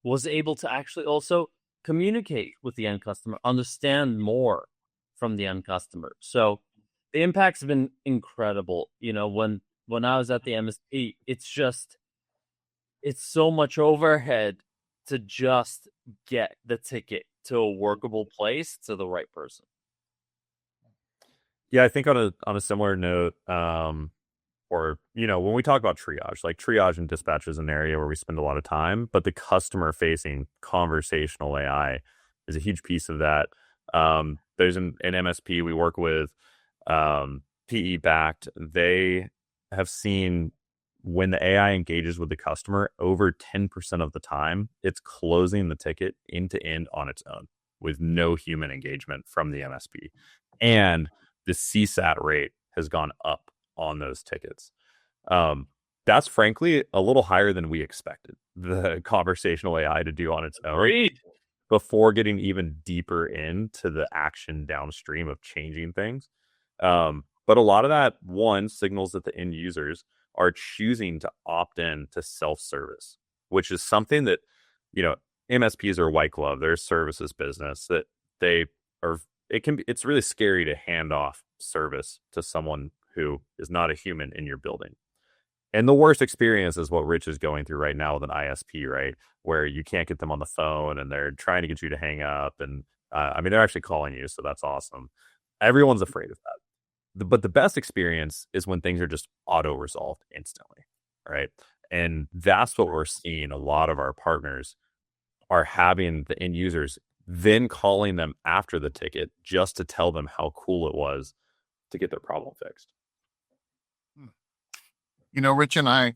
Speaker 3: was able to actually also communicate with the end customer, understand more from the end customer. So the impacts have been incredible. You know, when I was at the MSP, it's so much overhead to just get the ticket to a workable place to the right person.
Speaker 4: Yeah, I think on a similar note, or when we talk about triage, like triage and dispatch is an area where we spend a lot of time, but the customer facing conversational AI is a huge piece of that. There's an MSP we work with, PE backed. They have seen, when the AI engages with the customer, over 10% of the time, it's closing the ticket end to end on its own with no human engagement from the MSP. And the CSAT rate has gone up on those tickets. That's frankly a little higher than we expected the conversational AI to do on its own.
Speaker 3: Agreed.
Speaker 4: Before getting even deeper into the action downstream of changing things. But a lot of that, one, signals that the end users are choosing to opt in to self-service, which is something that, MSPs are white glove. They're a services business that they are. It's really scary to hand off service to someone who is not a human in your building. And the worst experience is what Rich is going through right now with an ISP, right? Where you can't get them on the phone and they're trying to get you to hang up. And they're actually calling you. So that's awesome. Everyone's afraid of that. But the best experience is when things are just auto resolved instantly, right? And that's what we're seeing. A lot of our partners are having the end users then calling them after the ticket just to tell them how cool it was to get their problem fixed.
Speaker 2: Rich and I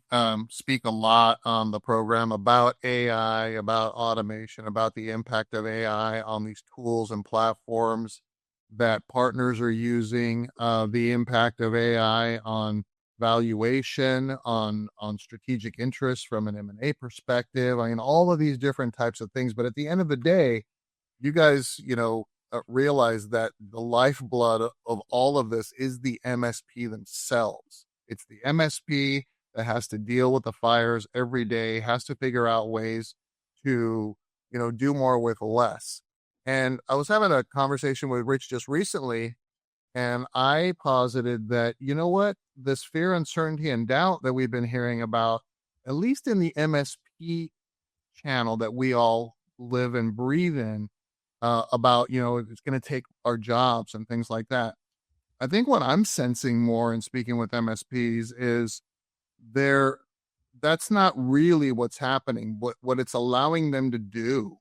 Speaker 2: speak a lot on the program about AI, about automation, about the impact of AI on these tools and platforms that partners are using, the impact of AI on valuation, on strategic interest from an M&A perspective. I mean, all of these different types of things. But at the end of the day, you guys, realize that the lifeblood of all of this is the MSP themselves. It's the MSP that has to deal with the fires every day, has to figure out ways to, do more with less. And I was having a conversation with Rich just recently, And I posited that, you know what, this fear, uncertainty, and doubt that we've been hearing about, at least in the MSP channel that we all live and breathe in, about, it's going to take our jobs and things like that. I think what I'm sensing more in speaking with MSPs is they're that's not really what's happening. What it's allowing them to do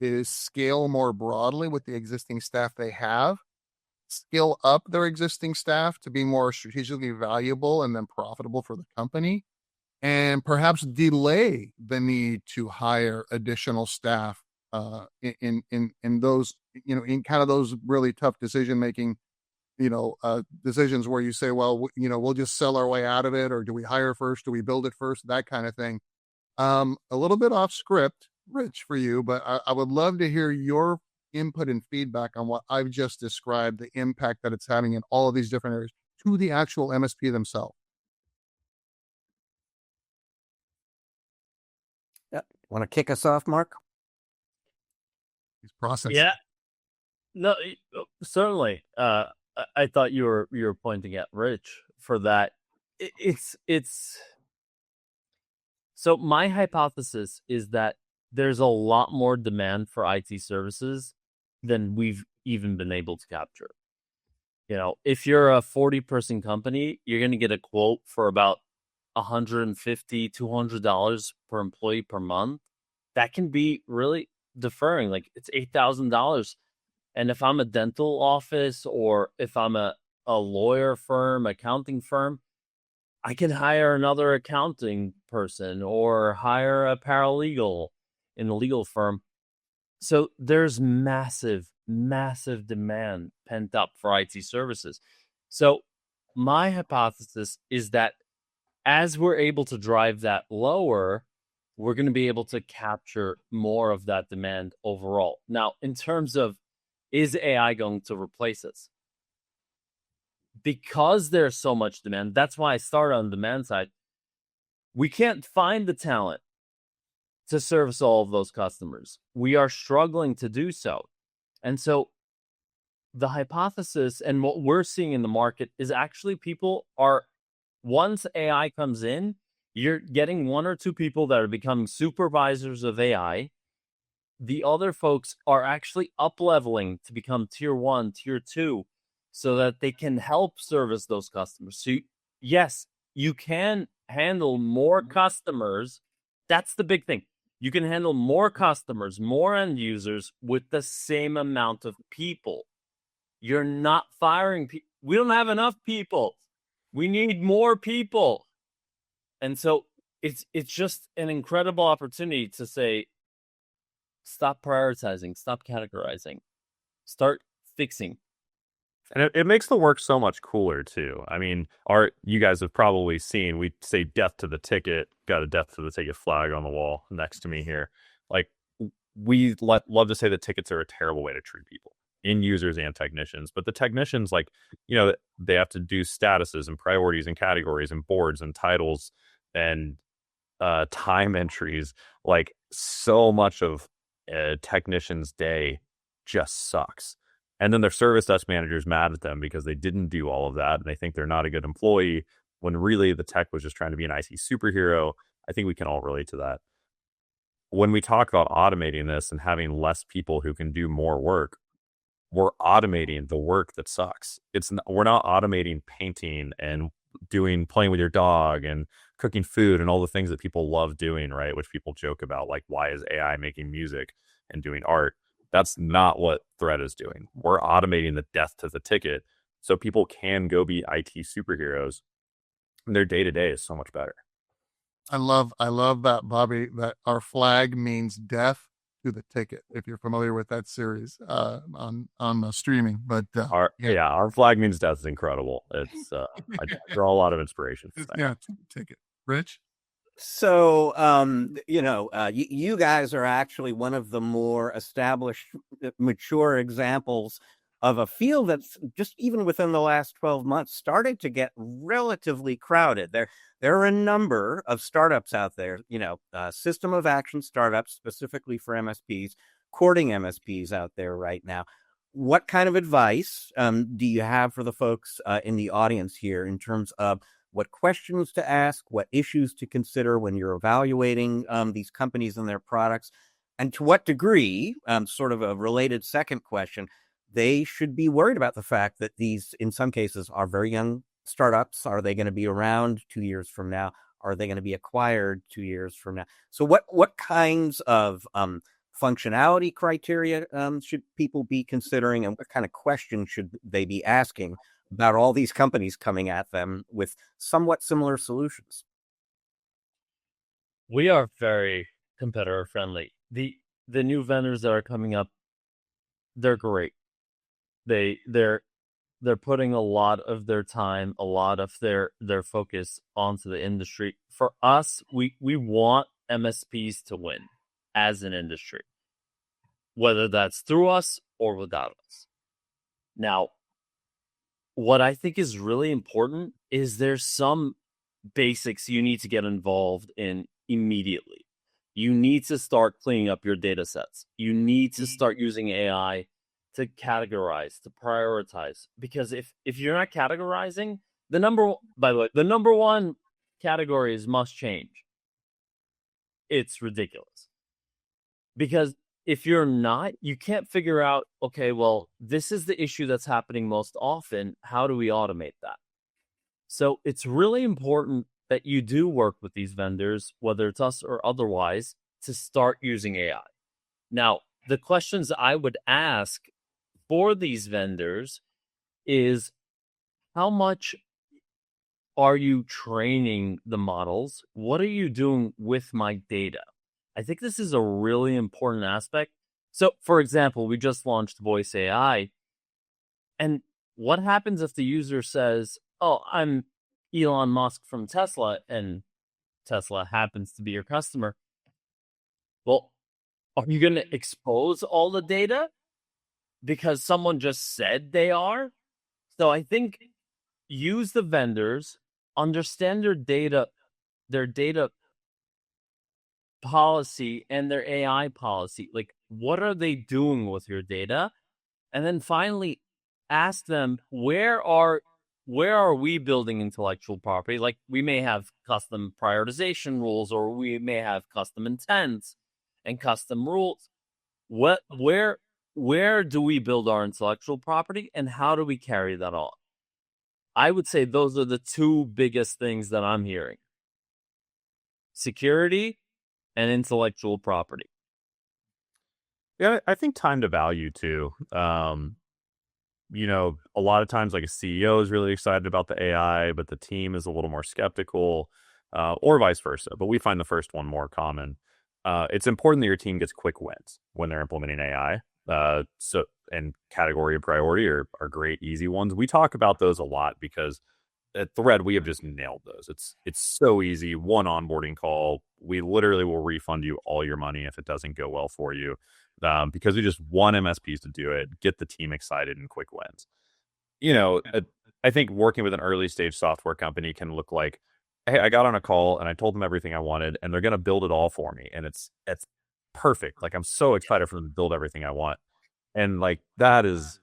Speaker 2: is scale more broadly with the existing staff they have, skill up their existing staff to be more strategically valuable and then profitable for the company, and perhaps delay the need to hire additional staff in those, in kind of those really tough decision making, decisions where you say, well, we'll just sell our way out of it, or do we hire first? Do we build it first? That kind of thing. A little bit off script, Rich, for you, but I would love to hear your input and feedback on what I've just described, the impact that it's having in all of these different areas to the actual MSP themselves.
Speaker 1: Want to kick us off, Mark?
Speaker 2: These processes.
Speaker 3: Yeah. No, certainly. I thought you were pointing at Rich for that. It's so my hypothesis is that there's a lot more demand for IT services than we've even been able to capture. If you're a 40-person company, you're going to get a quote for about $150, $200 per employee per month. That can be really deferring. Like, it's $8,000. And if I'm a dental office, or if I'm a lawyer firm, accounting firm, I can hire another accounting person or hire a paralegal in a legal firm. So there's massive, massive demand pent up for IT services. So my hypothesis is that as we're able to drive that lower, we're going to be able to capture more of that demand overall. Now, in terms of, is AI going to replace us? Because there's so much demand, that's why I started on the demand side. We can't find the talent to service all of those customers. We are struggling to do so. And so the hypothesis and what we're seeing in the market is actually people are, once AI comes in, you're getting one or two people that are becoming supervisors of AI. The other folks are actually up-leveling to become tier 1, tier 2, so that they can help service those customers. So yes, you can handle more customers. That's the big thing. You can handle more customers, more end users with the same amount of people. You're not firing people. We don't have enough people. We need more people. And so it's just an incredible opportunity to say, stop prioritizing, stop categorizing, start fixing.
Speaker 4: And it makes the work so much cooler too. I mean, you guys have probably seen, we say death to the ticket, got a death to the ticket flag on the wall next to me here. Like, we love to say that tickets are a terrible way to treat people, end users and technicians. But the technicians, like, they have to do statuses and priorities and categories and boards and titles and time entries. Like, so much of a technician's day just sucks. And then their service desk manager's mad at them because they didn't do all of that, and they think they're not a good employee, when really the tech was just trying to be an IT superhero. I think we can all relate to that. When we talk about automating this and having less people who can do more work, we're automating the work that sucks. We're not automating painting and playing with your dog and cooking food and all the things that people love doing, right? Which people joke about, like, why is AI making music and doing art? That's not what Thread is doing. We're automating the death to the ticket so people can go be IT superheroes. And their day-to-day is so much better.
Speaker 2: I love that, Bobby, that our flag means death to the ticket, if you're familiar with that series on streaming. But
Speaker 4: our flag means death is incredible. It's I draw a lot of inspiration from that.
Speaker 2: Yeah, to the ticket. Rich?
Speaker 1: So, you guys are actually one of the more established, mature examples of a field that's just, even within the last 12 months, started to get relatively crowded. There are a number of startups out there, system of action startups specifically for MSPs, courting MSPs out there right now. what kind of advice do you have for the folks in the audience here in terms of what questions to ask, what issues to consider when you're evaluating these companies and their products, and to what degree, sort of a related second question, they should be worried about the fact that these, in some cases, are very young startups. Are they going to be around 2 years from now? Are they going to be acquired 2 years from now? So what kinds of functionality criteria should people be considering, and what kind of questions should they be asking about all these companies coming at them with somewhat similar solutions?
Speaker 3: We are very competitor friendly. The new vendors that are coming up, they're great. They're putting a lot of their time, a lot of their focus onto the industry. For us, we want MSPs to win as an industry, whether that's through us or without us. Now, what I think is really important is there's some basics you need to get involved in immediately. You need to start cleaning up your data sets. You need to start using AI to categorize, to prioritize. Because if you're not categorizing, by the way, the number one category is must change. It's ridiculous. Because if you're not, you can't figure out, okay, well, this is the issue that's happening most often. How do we automate that? So it's really important that you do work with these vendors, whether it's us or otherwise, to start using AI. Now, the questions I would ask for these vendors is, how much are you training the models? What are you doing with my data? I think this is a really important aspect. So, for example, we just launched Voice AI. And what happens if the user says, oh, I'm Elon Musk from Tesla, and Tesla happens to be your customer? Well, are you going to expose all the data because someone just said they are? So I think use the vendors, understand their data policy and their AI policy. Like, what are they doing with your data? And then finally ask them, where are we building intellectual property? Like, we may have custom prioritization rules, or we may have custom intents and custom rules. Where do we build our intellectual property, and how do we carry that on? I would say those are the two biggest things that I'm hearing: security and intellectual property.
Speaker 4: Yeah, I think time to value too. A lot of times, like, a CEO is really excited about the AI, but the team is a little more skeptical, or vice versa. But we find the first one more common. It's important that your team gets quick wins when they're implementing AI. And category and priority are great, easy ones. We talk about those a lot because at Thread, we have just nailed those. It's so easy. One onboarding call, we literally will refund you all your money if it doesn't go well for you, because we just want MSPs to do it, get the team excited, and quick wins. I think working with an early stage software company can look like, hey, I got on a call and I told them everything I wanted, and they're going to build it all for me, and it's perfect. Like, I'm so excited for them to build everything I want, and like, that is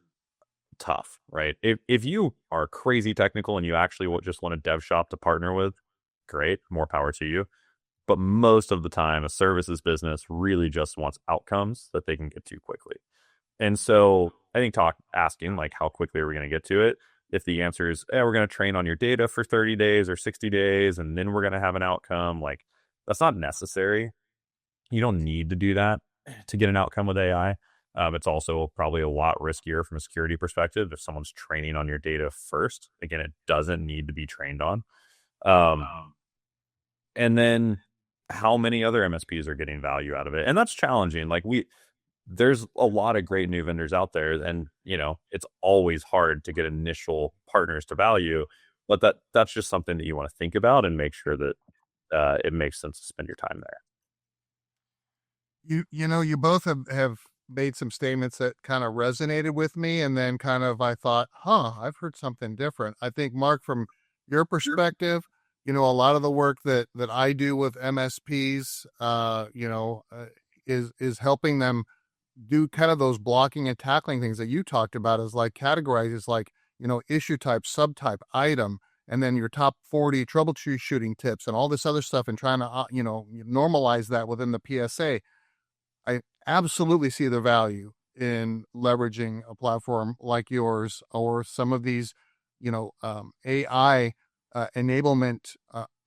Speaker 4: tough, right? If you are crazy technical and you actually just want a dev shop to partner with, great, more power to you. But most of the time, a services business really just wants outcomes that they can get to quickly. And so I think asking, like, how quickly are we going to get to it? If the answer is, we're going to train on your data for 30 days or 60 days, and then we're going to have an outcome, like, that's not necessary. You don't need to do that to get an outcome with AI. It's also probably a lot riskier from a security perspective if someone's training on your data first. Again, it doesn't need to be trained on. And then how many other MSPs are getting value out of it? And that's challenging. Like, there's a lot of great new vendors out there, and it's always hard to get initial partners to value, but that's just something that you want to think about and make sure that it makes sense to spend your time there.
Speaker 2: You both have made some statements that kind of resonated with me, and then kind of I thought, I've heard something different. I think, Mark, from your perspective, a lot of the work that I do with MSPs, is helping them do kind of those blocking and tackling things that you talked about, is like categorize as like, issue type, subtype, item, and then your top 40 troubleshooting tips and all this other stuff, and trying to, normalize that within the PSA. I absolutely see the value in leveraging a platform like yours or some of these, AI enablement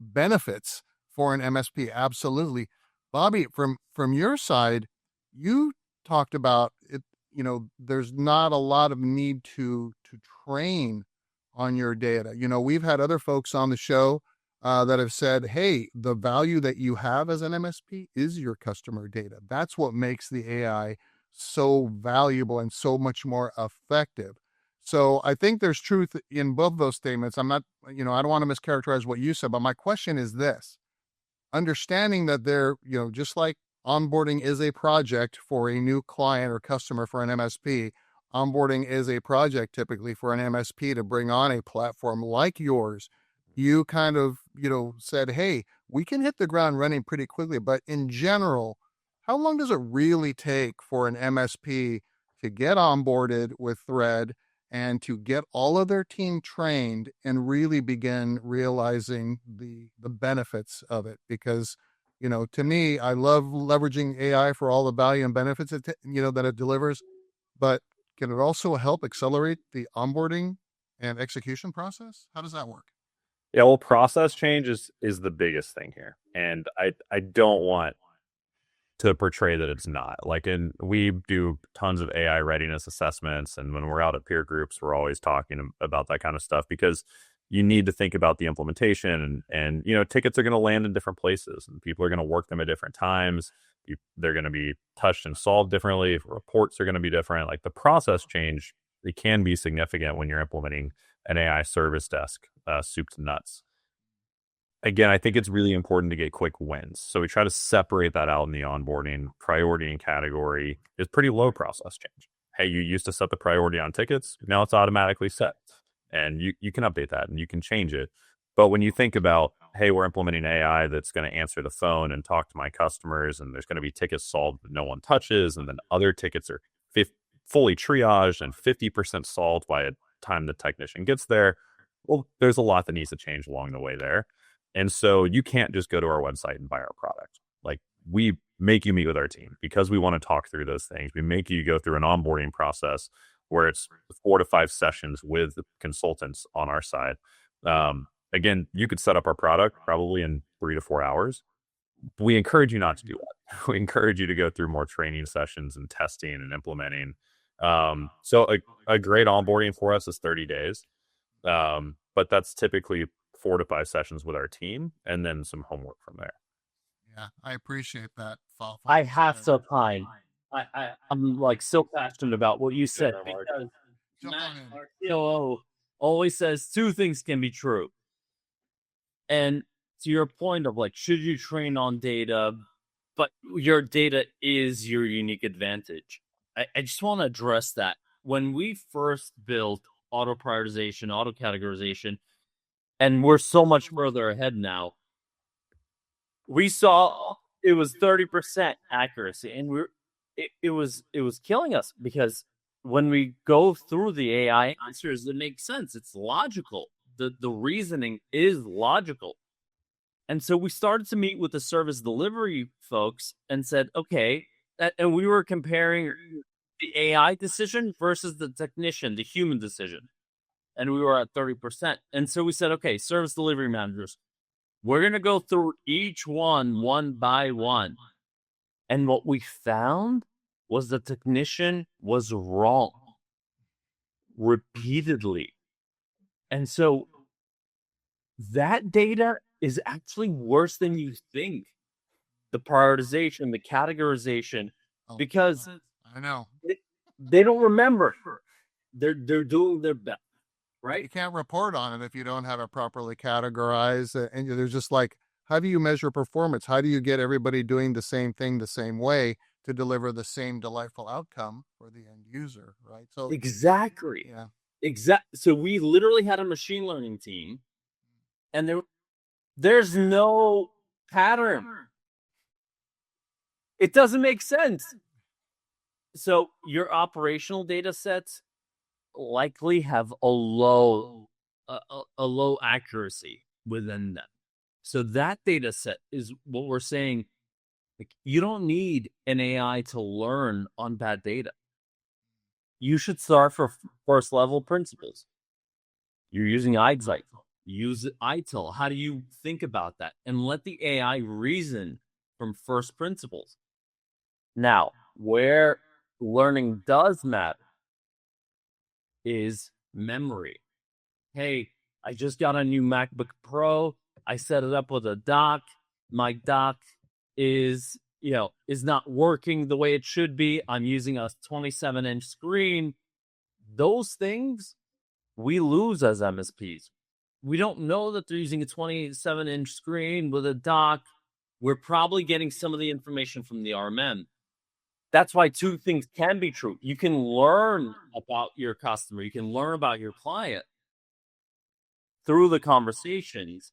Speaker 2: benefits for an MSP. Absolutely, Bobby. From your side, you talked about it. There's not a lot of need to train on your data. We've had other folks on the show that have said, hey, the value that you have as an MSP is your customer data. That's what makes the AI so valuable and so much more effective. So I think there's truth in both those statements. I'm not, I don't want to mischaracterize what you said, but my question is this: understanding that they're, just like onboarding is a project for a new client or customer for an MSP, onboarding is a project typically for an MSP to bring on a platform like yours. You kind of, said, hey, we can hit the ground running pretty quickly, but in general, how long does it really take for an MSP to get onboarded with Thread and to get all of their team trained and really begin realizing the benefits of it? Because, to me, I love leveraging AI for all the value and benefits that it delivers, but can it also help accelerate the onboarding and execution process? How does that work?
Speaker 4: Yeah, well, process change is the biggest thing here, and I don't want to portray that it's not. Like, we do tons of AI readiness assessments, and when we're out at peer groups, we're always talking about that kind of stuff, because you need to think about the implementation, and tickets are going to land in different places, and people are going to work them at different times. They're going to be touched and solved differently. Reports are going to be different. Like, the process change, it can be significant when you're implementing an AI service desk, soup to nuts. Again, I think it's really important to get quick wins. So we try to separate that out in the onboarding. Priority and category is pretty low process change. Hey, you used to set the priority on tickets. Now it's automatically set. And you can update that and you can change it. But when you think about, hey, we're implementing AI that's going to answer the phone and talk to my customers, and there's going to be tickets solved that no one touches, and then other tickets are fully triaged and 50% solved by the time the technician gets there. Well, there's a lot that needs to change along the way there. And so you can't just go to our website and buy our product. Like, we make you meet with our team because we want to talk through those things. We make you go through an onboarding process where it's 4 to 5 sessions with the consultants on our side. Again, you could set up our product probably in 3 to 4 hours. We encourage you not to do that. We encourage you to go through more training sessions and testing and implementing. So a great onboarding for us is 30 days. But that's typically 4 to 5 sessions with our team and then some homework from there.
Speaker 2: Yeah, I appreciate that.
Speaker 3: I have to opine. I'm like so passionate about what you said, because Matt, our COO, always says 2 things can be true. And to your point of like, should you train on data, but your data is your unique advantage. I just want to address that. When we first built auto prioritization, auto categorization, and we're so much further ahead now, we saw it was 30% accuracy, and it was killing us, because when we go through the AI answers, it makes sense. It's logical. The reasoning is logical. And so we started to meet with the service delivery folks and said, okay, and we were comparing the AI decision versus the technician, the human decision. And we were at 30%. And so we said, okay, service delivery managers, we're going to go through each one by one. And what we found was the technician was wrong repeatedly. And so that data is actually worse than you think. The prioritization, the categorization, because
Speaker 2: I know
Speaker 3: they don't remember. They're doing their best, right?
Speaker 2: You can't report on it if you don't have it properly categorized. And there's just like, how do you measure performance? How do you get everybody doing the same thing the same way to deliver the same delightful outcome for the end user, right? So
Speaker 3: exactly.
Speaker 2: Yeah.
Speaker 3: So we literally had a machine learning team, and there's no pattern. It doesn't make sense. So your operational data sets likely have a low accuracy within them. So that data set is what we're saying. Like, you don't need an AI to learn on bad data. You should start for first level principles. You're using iZight. Use ITIL. How do you think about that? And let the AI reason from first principles. Now, where learning does matter is memory. Hey, I just got a new MacBook Pro. I set it up with a dock. My dock is not working the way it should be. I'm using a 27-inch screen. Those things we lose as MSPs. We don't know that they're using a 27-inch screen with a dock. We're probably getting some of the information from the RMM. That's why two things can be true. You can learn about your customer. You can learn about your client through the conversations.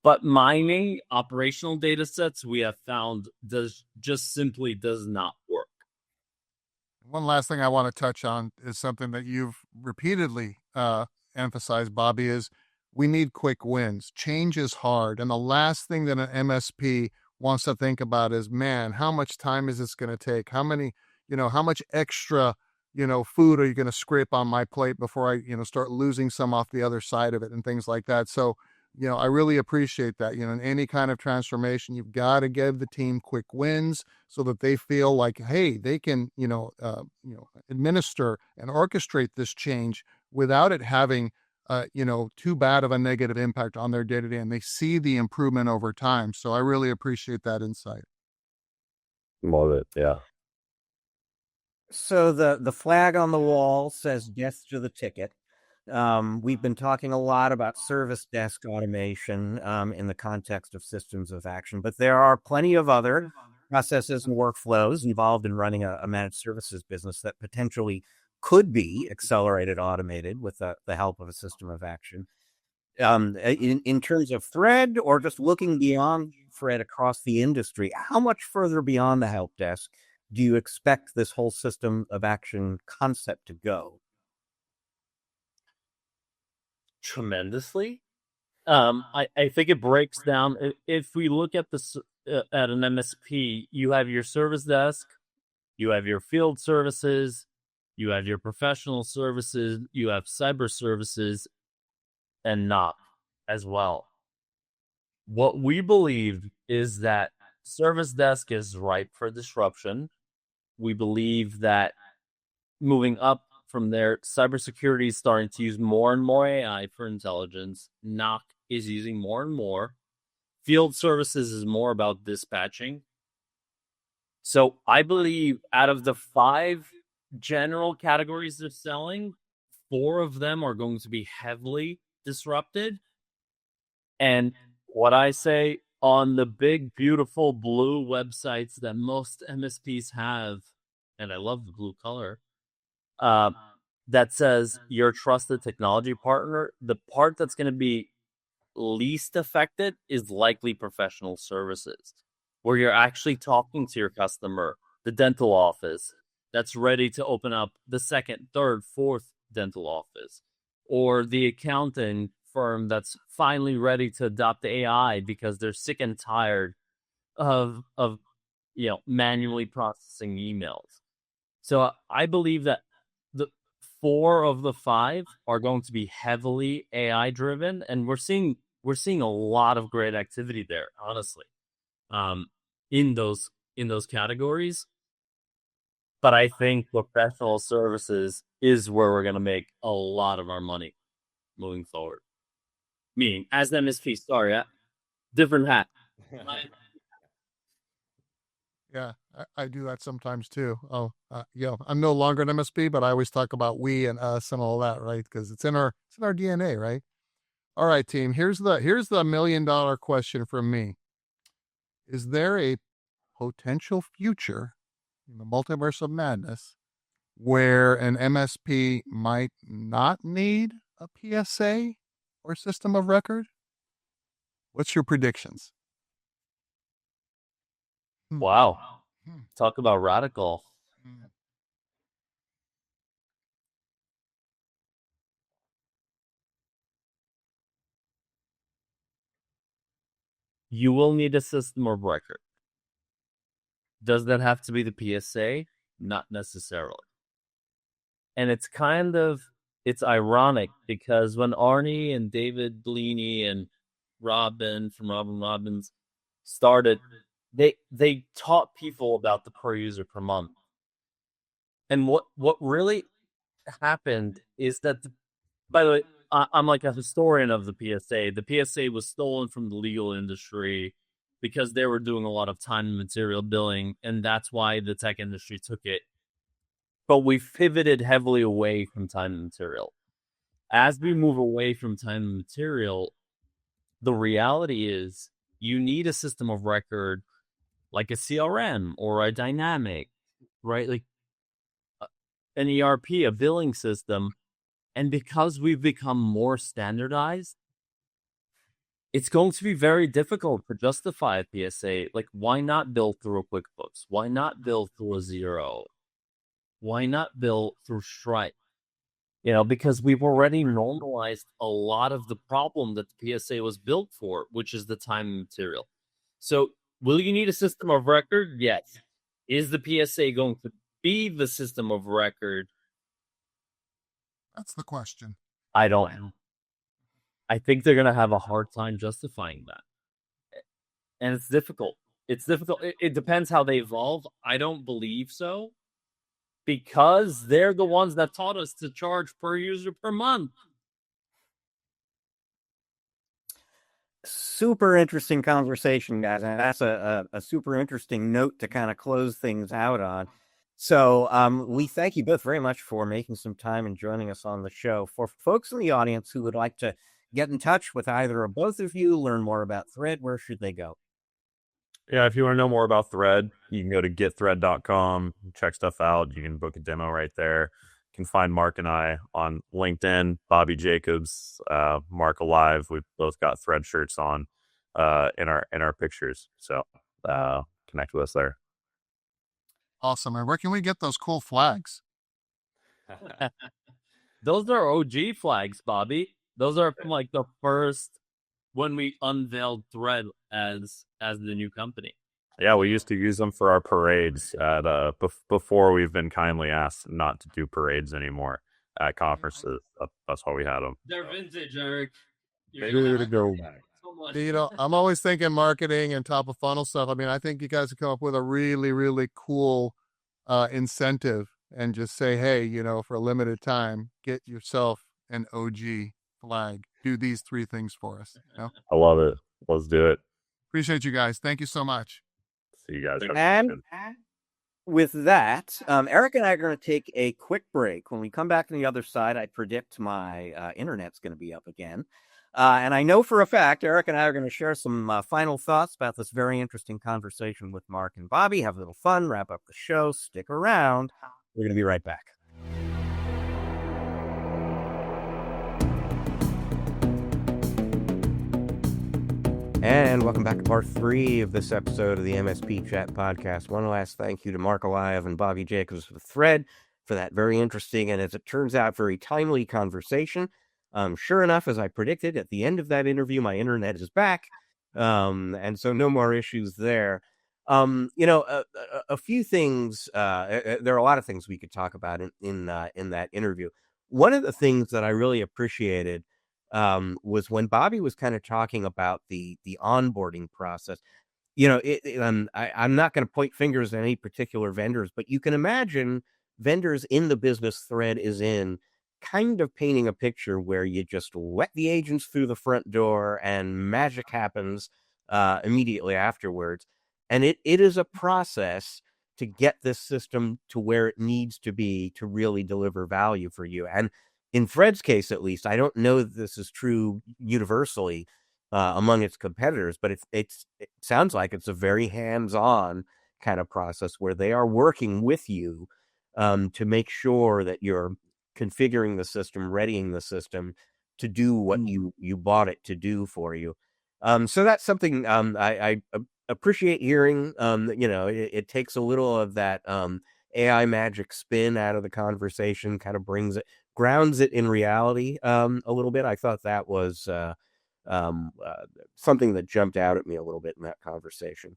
Speaker 3: But mining operational data sets, we have found, simply does not work.
Speaker 2: One last thing I want to touch on is something that you've repeatedly emphasized, Bobby, is we need quick wins. Change is hard. And the last thing that an MSP wants to think about is, man, how much time is this going to take? How much extra, food are you going to scrape on my plate before I, start losing some off the other side of it and things like that. So, I really appreciate that. In any kind of transformation, you've got to give the team quick wins so that they feel like, hey, they can, administer and orchestrate this change without it having, too bad of a negative impact on their day-to-day, and they see the improvement over time. So I really appreciate that insight.
Speaker 4: Love it. Yeah.
Speaker 1: So the flag on the wall says death to the ticket. We've been talking a lot about service desk automation in the context of systems of action, but there are plenty of other processes and workflows involved in running a managed services business that potentially could be accelerated, automated with the help of a system of action. In terms of thread, or just looking beyond thread across the industry, how much further beyond the help desk do you expect this whole system of action concept to go?
Speaker 3: Tremendously. I think it breaks down. If we look at this at an MSP, you have your service desk, you have your field services, you have your professional services, you have cyber services, and NOC as well. What we believe is that service desk is ripe for disruption. We believe that moving up from there, cybersecurity is starting to use more and more AI for intelligence. NOC is using more and more. Field services is more about dispatching. So I believe out of the 5 general categories they're selling, 4 of them are going to be heavily disrupted. And what I say on the big, beautiful blue websites that most MSPs have, and I love the blue color, that says your trusted technology partner, the part that's going to be least affected is likely professional services, where you're actually talking to your customer, the dental office that's ready to open up the 2nd, 3rd, 4th dental office, or the accounting firm that's finally ready to adopt AI because they're sick and tired of manually processing emails. So I believe that the 4 of the 5 are going to be heavily AI driven, and we're seeing a lot of great activity there, honestly, in those categories. But I think professional services is where we're going to make a lot of our money moving forward. Meaning, as an MSP, sorry, different hat.
Speaker 2: Yeah, I do that sometimes too. Oh, I'm no longer an MSP, but I always talk about we and us and all that, right? Because it's in our DNA, right? All right, team. Here's the $1 million question from me. Is there a potential future in the multiverse of madness where an MSP might not need a PSA or system of record? What's your predictions?
Speaker 3: Wow. Talk about radical. You will need a system of record. Does that have to be the PSA? Not necessarily. And it's ironic because when Arnie and David Bellini and Robin from Robin Robbins started, they taught people about the per user per month. And what really happened is that, by the way, I'm like a historian of the PSA. The PSA was stolen from the legal industry because they were doing a lot of time and material billing, and that's why the tech industry took it. But we've pivoted heavily away from time and material. As we move away from time and material, the reality is you need a system of record like a CRM or a dynamic, right? Like an ERP, a billing system. And because we've become more standardized, it's going to be very difficult to justify a PSA. Like, why not bill through a QuickBooks? Why not bill through a Xero? Why not bill through Stripe? Because we've already normalized a lot of the problem that the PSA was built for, which is the time and material. So, will you need a system of record? Yes. Is the PSA going to be the system of record?
Speaker 2: That's the question.
Speaker 3: I don't know. I think they're going to have a hard time justifying that. And it's difficult. It's difficult. It depends how they evolve. I don't believe so, because they're the ones that taught us to charge per user per month.
Speaker 1: Super interesting conversation, guys. And that's a super interesting note to kind of close things out on. So we thank you both very much for making some time and joining us on the show. For folks in the audience who would like to get in touch with either or both of you, learn more about Thread, where should they go?
Speaker 4: Yeah, if you want to know more about Thread, you can go to getthread.com, check stuff out. You can book a demo right there. You can find Mark and I on LinkedIn, Bobby Jacobs, Mark Alive. We've both got Thread shirts on in our pictures. So connect with us there.
Speaker 2: Awesome. And where can we get those cool flags?
Speaker 3: Those are OG flags, Bobby. Those are from like the first, when we unveiled Thread as the new company.
Speaker 4: Yeah, we used to use them for our parades at before we've been kindly asked not to do parades anymore at conferences. That's why we had them.
Speaker 3: They're vintage, Eric.
Speaker 2: Maybe to go. I'm always thinking marketing and top of funnel stuff. I mean, I think you guys have come up with a really, really cool incentive and just say, hey, for a limited time, get yourself an OG flag. Do these 3 things for us.
Speaker 4: I love it. Let's do it.
Speaker 2: Appreciate you guys. Thank you so much.
Speaker 4: See you guys.
Speaker 1: And with that, Eric and I are going to take a quick break. When we come back on the other side, I predict my internet's going to be up again. And I know for a fact, Eric and I are going to share some final thoughts about this very interesting conversation with Mark and Bobby. Have a little fun, wrap up the show, stick around. We're going to be right back. And welcome back to part 3 of this episode of the MSP Chat Podcast. One last thank you to Mark Alive and Bobby Jacobs with Thread for that very interesting and, as it turns out, very timely conversation. Sure enough, as I predicted, at the end of that interview, my internet is back. And so no more issues there. A few things, there are a lot of things we could talk about in that interview. One of the things that I really appreciated was when Bobby was kind of talking about the onboarding process. I'm not going to point fingers at any particular vendors, but you can imagine vendors in the business Thread is in kind of painting a picture where you just let the agents through the front door and magic happens immediately afterwards. And it is a process to get this system to where it needs to be to really deliver value for you. And in Thread's case, at least, I don't know that this is true universally among its competitors, but it sounds like it's a very hands-on kind of process where they are working with you to make sure that you're configuring the system, readying the system to do what you bought it to do for you. So that's something I appreciate hearing. It takes a little of that AI magic spin out of the conversation, kind of grounds it in reality a little bit. I thought that was um, uh, something that jumped out at me a little bit in that conversation.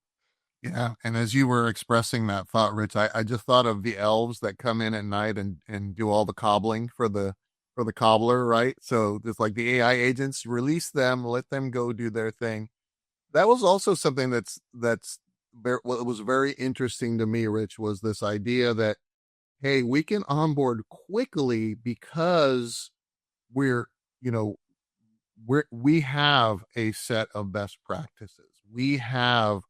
Speaker 2: Yeah, and as you were expressing that thought, Rich, I just thought of the elves that come in at night and do all the cobbling for the cobbler, right? So it's like the AI agents, release them, let them go do their thing. That was also something that's very, what was very interesting to me, Rich, was this idea that, hey, we can onboard quickly because we're, you know, we have a set of best practices. We have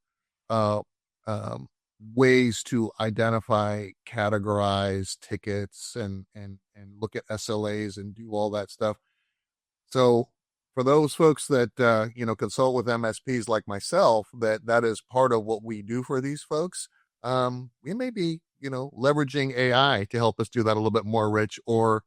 Speaker 2: uh, um, ways to identify, categorize tickets, and look at SLAs and do all that stuff. So for those folks that consult with MSPs like myself, that is part of what we do for these folks. We may be leveraging AI to help us do that a little bit more, Rich, or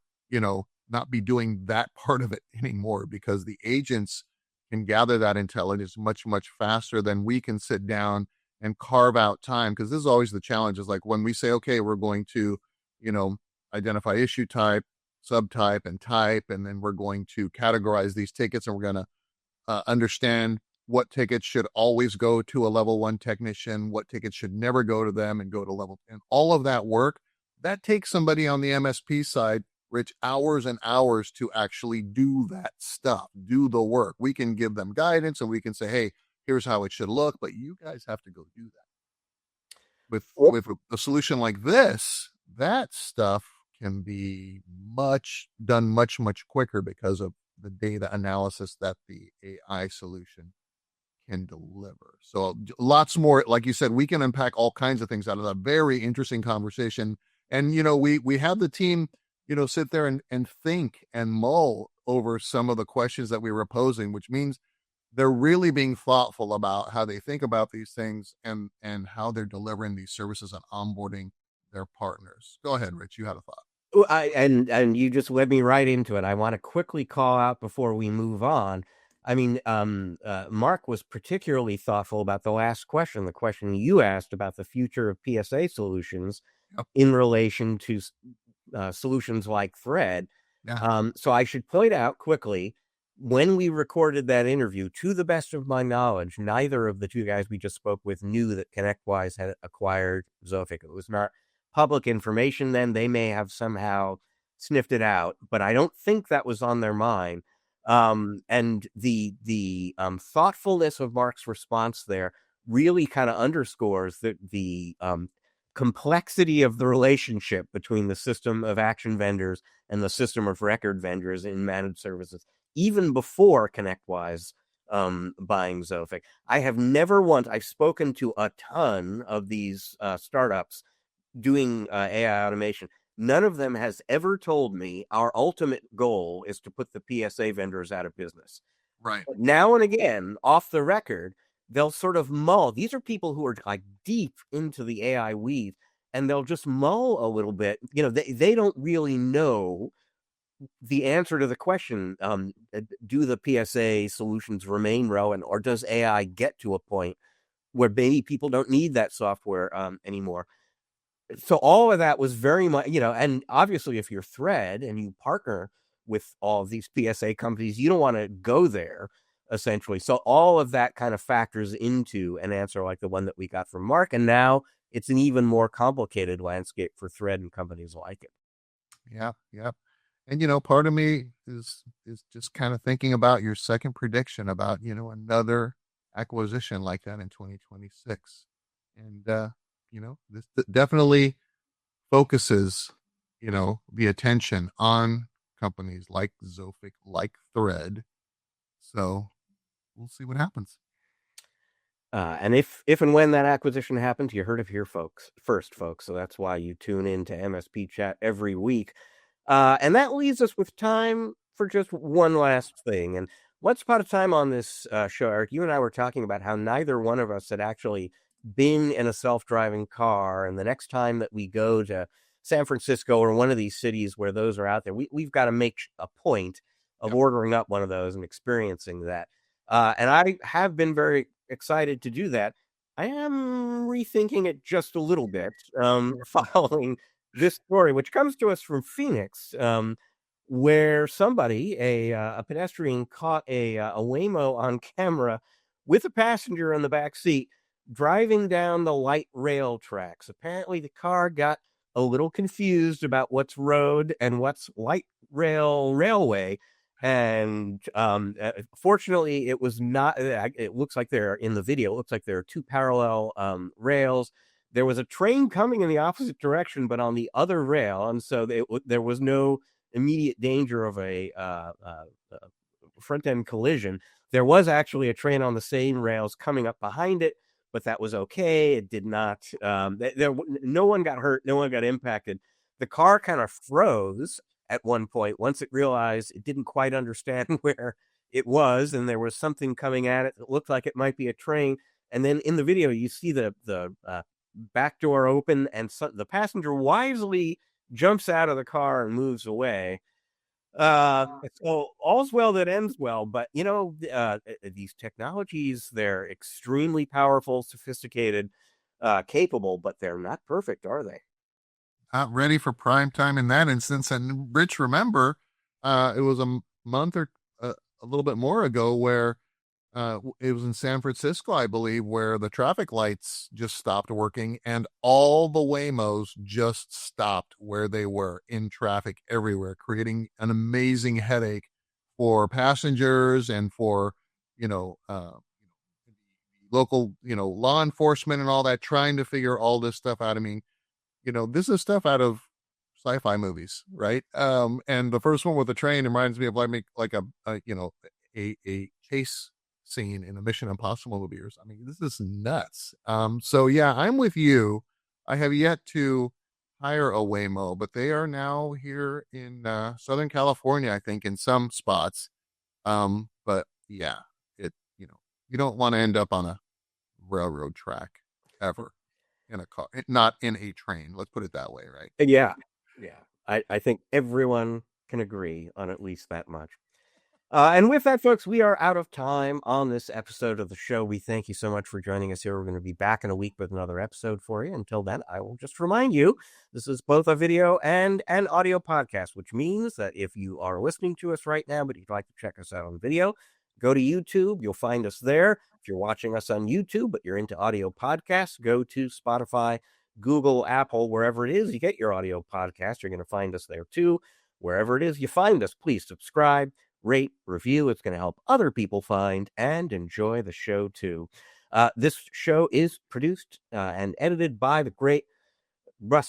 Speaker 2: not be doing that part of it anymore, because the agents can gather that intelligence much faster than we can sit down and carve out time. Because this is always the challenge, is like when we say, okay, we're going to identify issue type, subtype, and type, and then we're going to categorize these tickets, and we're going to understand what tickets should always go to a level 1 technician, what tickets should never go to them and go to level 10. All of that work, that takes somebody on the MSP side, Rich, hours and hours to actually do that stuff, do the work. We can give them guidance and we can say, hey, here's how it should look, but you guys have to go do that. With a solution like this, that stuff can be done much quicker because of the data analysis that the AI solution can deliver. So lots more, like you said, we can unpack all kinds of things out of that very interesting conversation. And we have the team sit there and think and mull over some of the questions that we were posing, which means they're really being thoughtful about how they think about these things and how they're delivering these services and onboarding their partners. Go ahead, Rich. You had a thought.
Speaker 1: Well, and you just led me right into it. I want to quickly call out before we move on. I mean, Mark was particularly thoughtful about the last question, the question you asked about the future of PSA solutions
Speaker 2: Yep.
Speaker 1: in relation to solutions like Thread.
Speaker 2: Yeah.
Speaker 1: So I should point out quickly, when we recorded that interview, to the best of my knowledge, neither of the two guys we just spoke with knew that ConnectWise had acquired zofiQ. It was not public information then. They may have somehow sniffed it out, but I don't think that was on their mind. And the thoughtfulness of Mark's response there really kind of underscores the complexity of the relationship between the system of action vendors and the system of record vendors in managed services, even before ConnectWise buying zofiQ. I've spoken to a ton of these startups doing AI automation. None of them has ever told me our ultimate goal is to put the PSA vendors out of business.
Speaker 2: Right.
Speaker 1: But now and again, off the record, they'll sort of mull. These are people who are like deep into the AI weave, and they'll just mull a little bit. They don't really know the answer to the question, do the PSA solutions remain relevant, or does AI get to a point where maybe people don't need that software anymore? So all of that was very much, and obviously if you're Thread and you partner with all of these PSA companies, you don't want to go there, essentially. So all of that kind of factors into an answer like the one that we got from Mark. And now it's an even more complicated landscape for Thread and companies like it.
Speaker 2: Yeah. And part of me is just kind of thinking about your second prediction about another acquisition like that in 2026, and this definitely focuses the attention on companies like zofiQ, like Thread. So we'll see what happens.
Speaker 1: And if and when that acquisition happens, you heard it here first, folks. So that's why you tune in to MSP Chat every week. And that leaves us with time for just one last thing. And once upon a time on this show, Eric, you and I were talking about how neither one of us had actually been in a self-driving car. And the next time that we go to San Francisco or one of these cities where those are out there, we've got to make a point of ordering up one of those and experiencing that. And I have been very excited to do that. I am rethinking it just a little bit, following this story, which comes to us from Phoenix, where somebody, a pedestrian, caught a Waymo on camera with a passenger in the back seat driving down the light rail tracks. Apparently, the car got a little confused about what's road and what's light railway. And fortunately, it was not. It looks like they're in the video. It looks like there are two parallel rails. There was a train coming in the opposite direction, but on the other rail, and so there was no immediate danger of a front end collision. There was actually a train on the same rails coming up behind it, but that was okay. It did not. No one got hurt. No one got impacted. The car kind of froze at one point once it realized it didn't quite understand where it was, and there was something coming at it that looked like it might be a train. And then in the video, you see the back door open, and the passenger wisely jumps out of the car and moves away. So all's well that ends well, but these technologies, they're extremely powerful, sophisticated, capable, but they're not perfect, are they?
Speaker 2: Not ready for prime time in that instance. And Rich, remember, it was a month or a little bit more ago where it was in San Francisco, I believe, where the traffic lights just stopped working and all the Waymos just stopped where they were in traffic everywhere, creating an amazing headache for passengers and for, local, law enforcement and all that, trying to figure all this stuff out. I mean, this is stuff out of sci-fi movies, right? And the first one with the train reminds me of like a chase scene in a Mission Impossible movie. I mean, this is nuts. So yeah, I'm with you. I have yet to hire a Waymo, but they are now here in Southern California, I think, in some spots. But yeah, you don't want to end up on a railroad track ever. In a car, not in a train. Let's put it that way, right?
Speaker 1: Yeah. I think everyone can agree on at least that much. And with that, folks, we are out of time on this episode of the show. We thank you so much for joining us here. We're going to be back in a week with another episode for you. Until then, I will just remind you, this is both a video and an audio podcast, which means that if you are listening to us right now, but you'd like to check us out on video, go to YouTube. You'll find us there. If you're watching us on YouTube, but you're into audio podcasts, go to Spotify, Google, Apple, wherever it is you get your audio podcast. You're going to find us there too. Wherever it is you find us, please subscribe, rate, review. It's going to help other people find and enjoy the show too. This show is produced and edited by the great Riley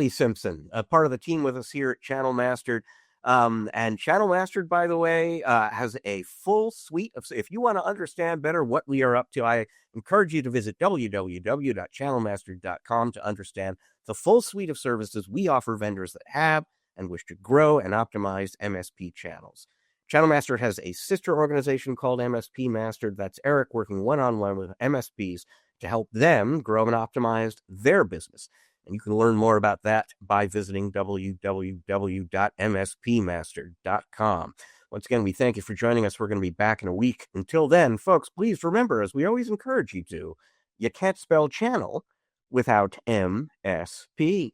Speaker 1: Simpson, a part of the team with us here at Channel Mastered. And Channel Mastered, by the way, has a full suite of, if you want to understand better what we are up to, I encourage you to visit www.channelmastered.com to understand the full suite of services we offer vendors that have and wish to grow and optimize MSP channels. Channel Mastered has a sister organization called MSP Mastered. That's Eric working one-on-one with MSPs to help them grow and optimize their business. And you can learn more about that by visiting www.mspmastered.com. Once again, we thank you for joining us. We're going to be back in a week. Until then, folks, please remember, as we always encourage you to, you can't spell channel without MSP.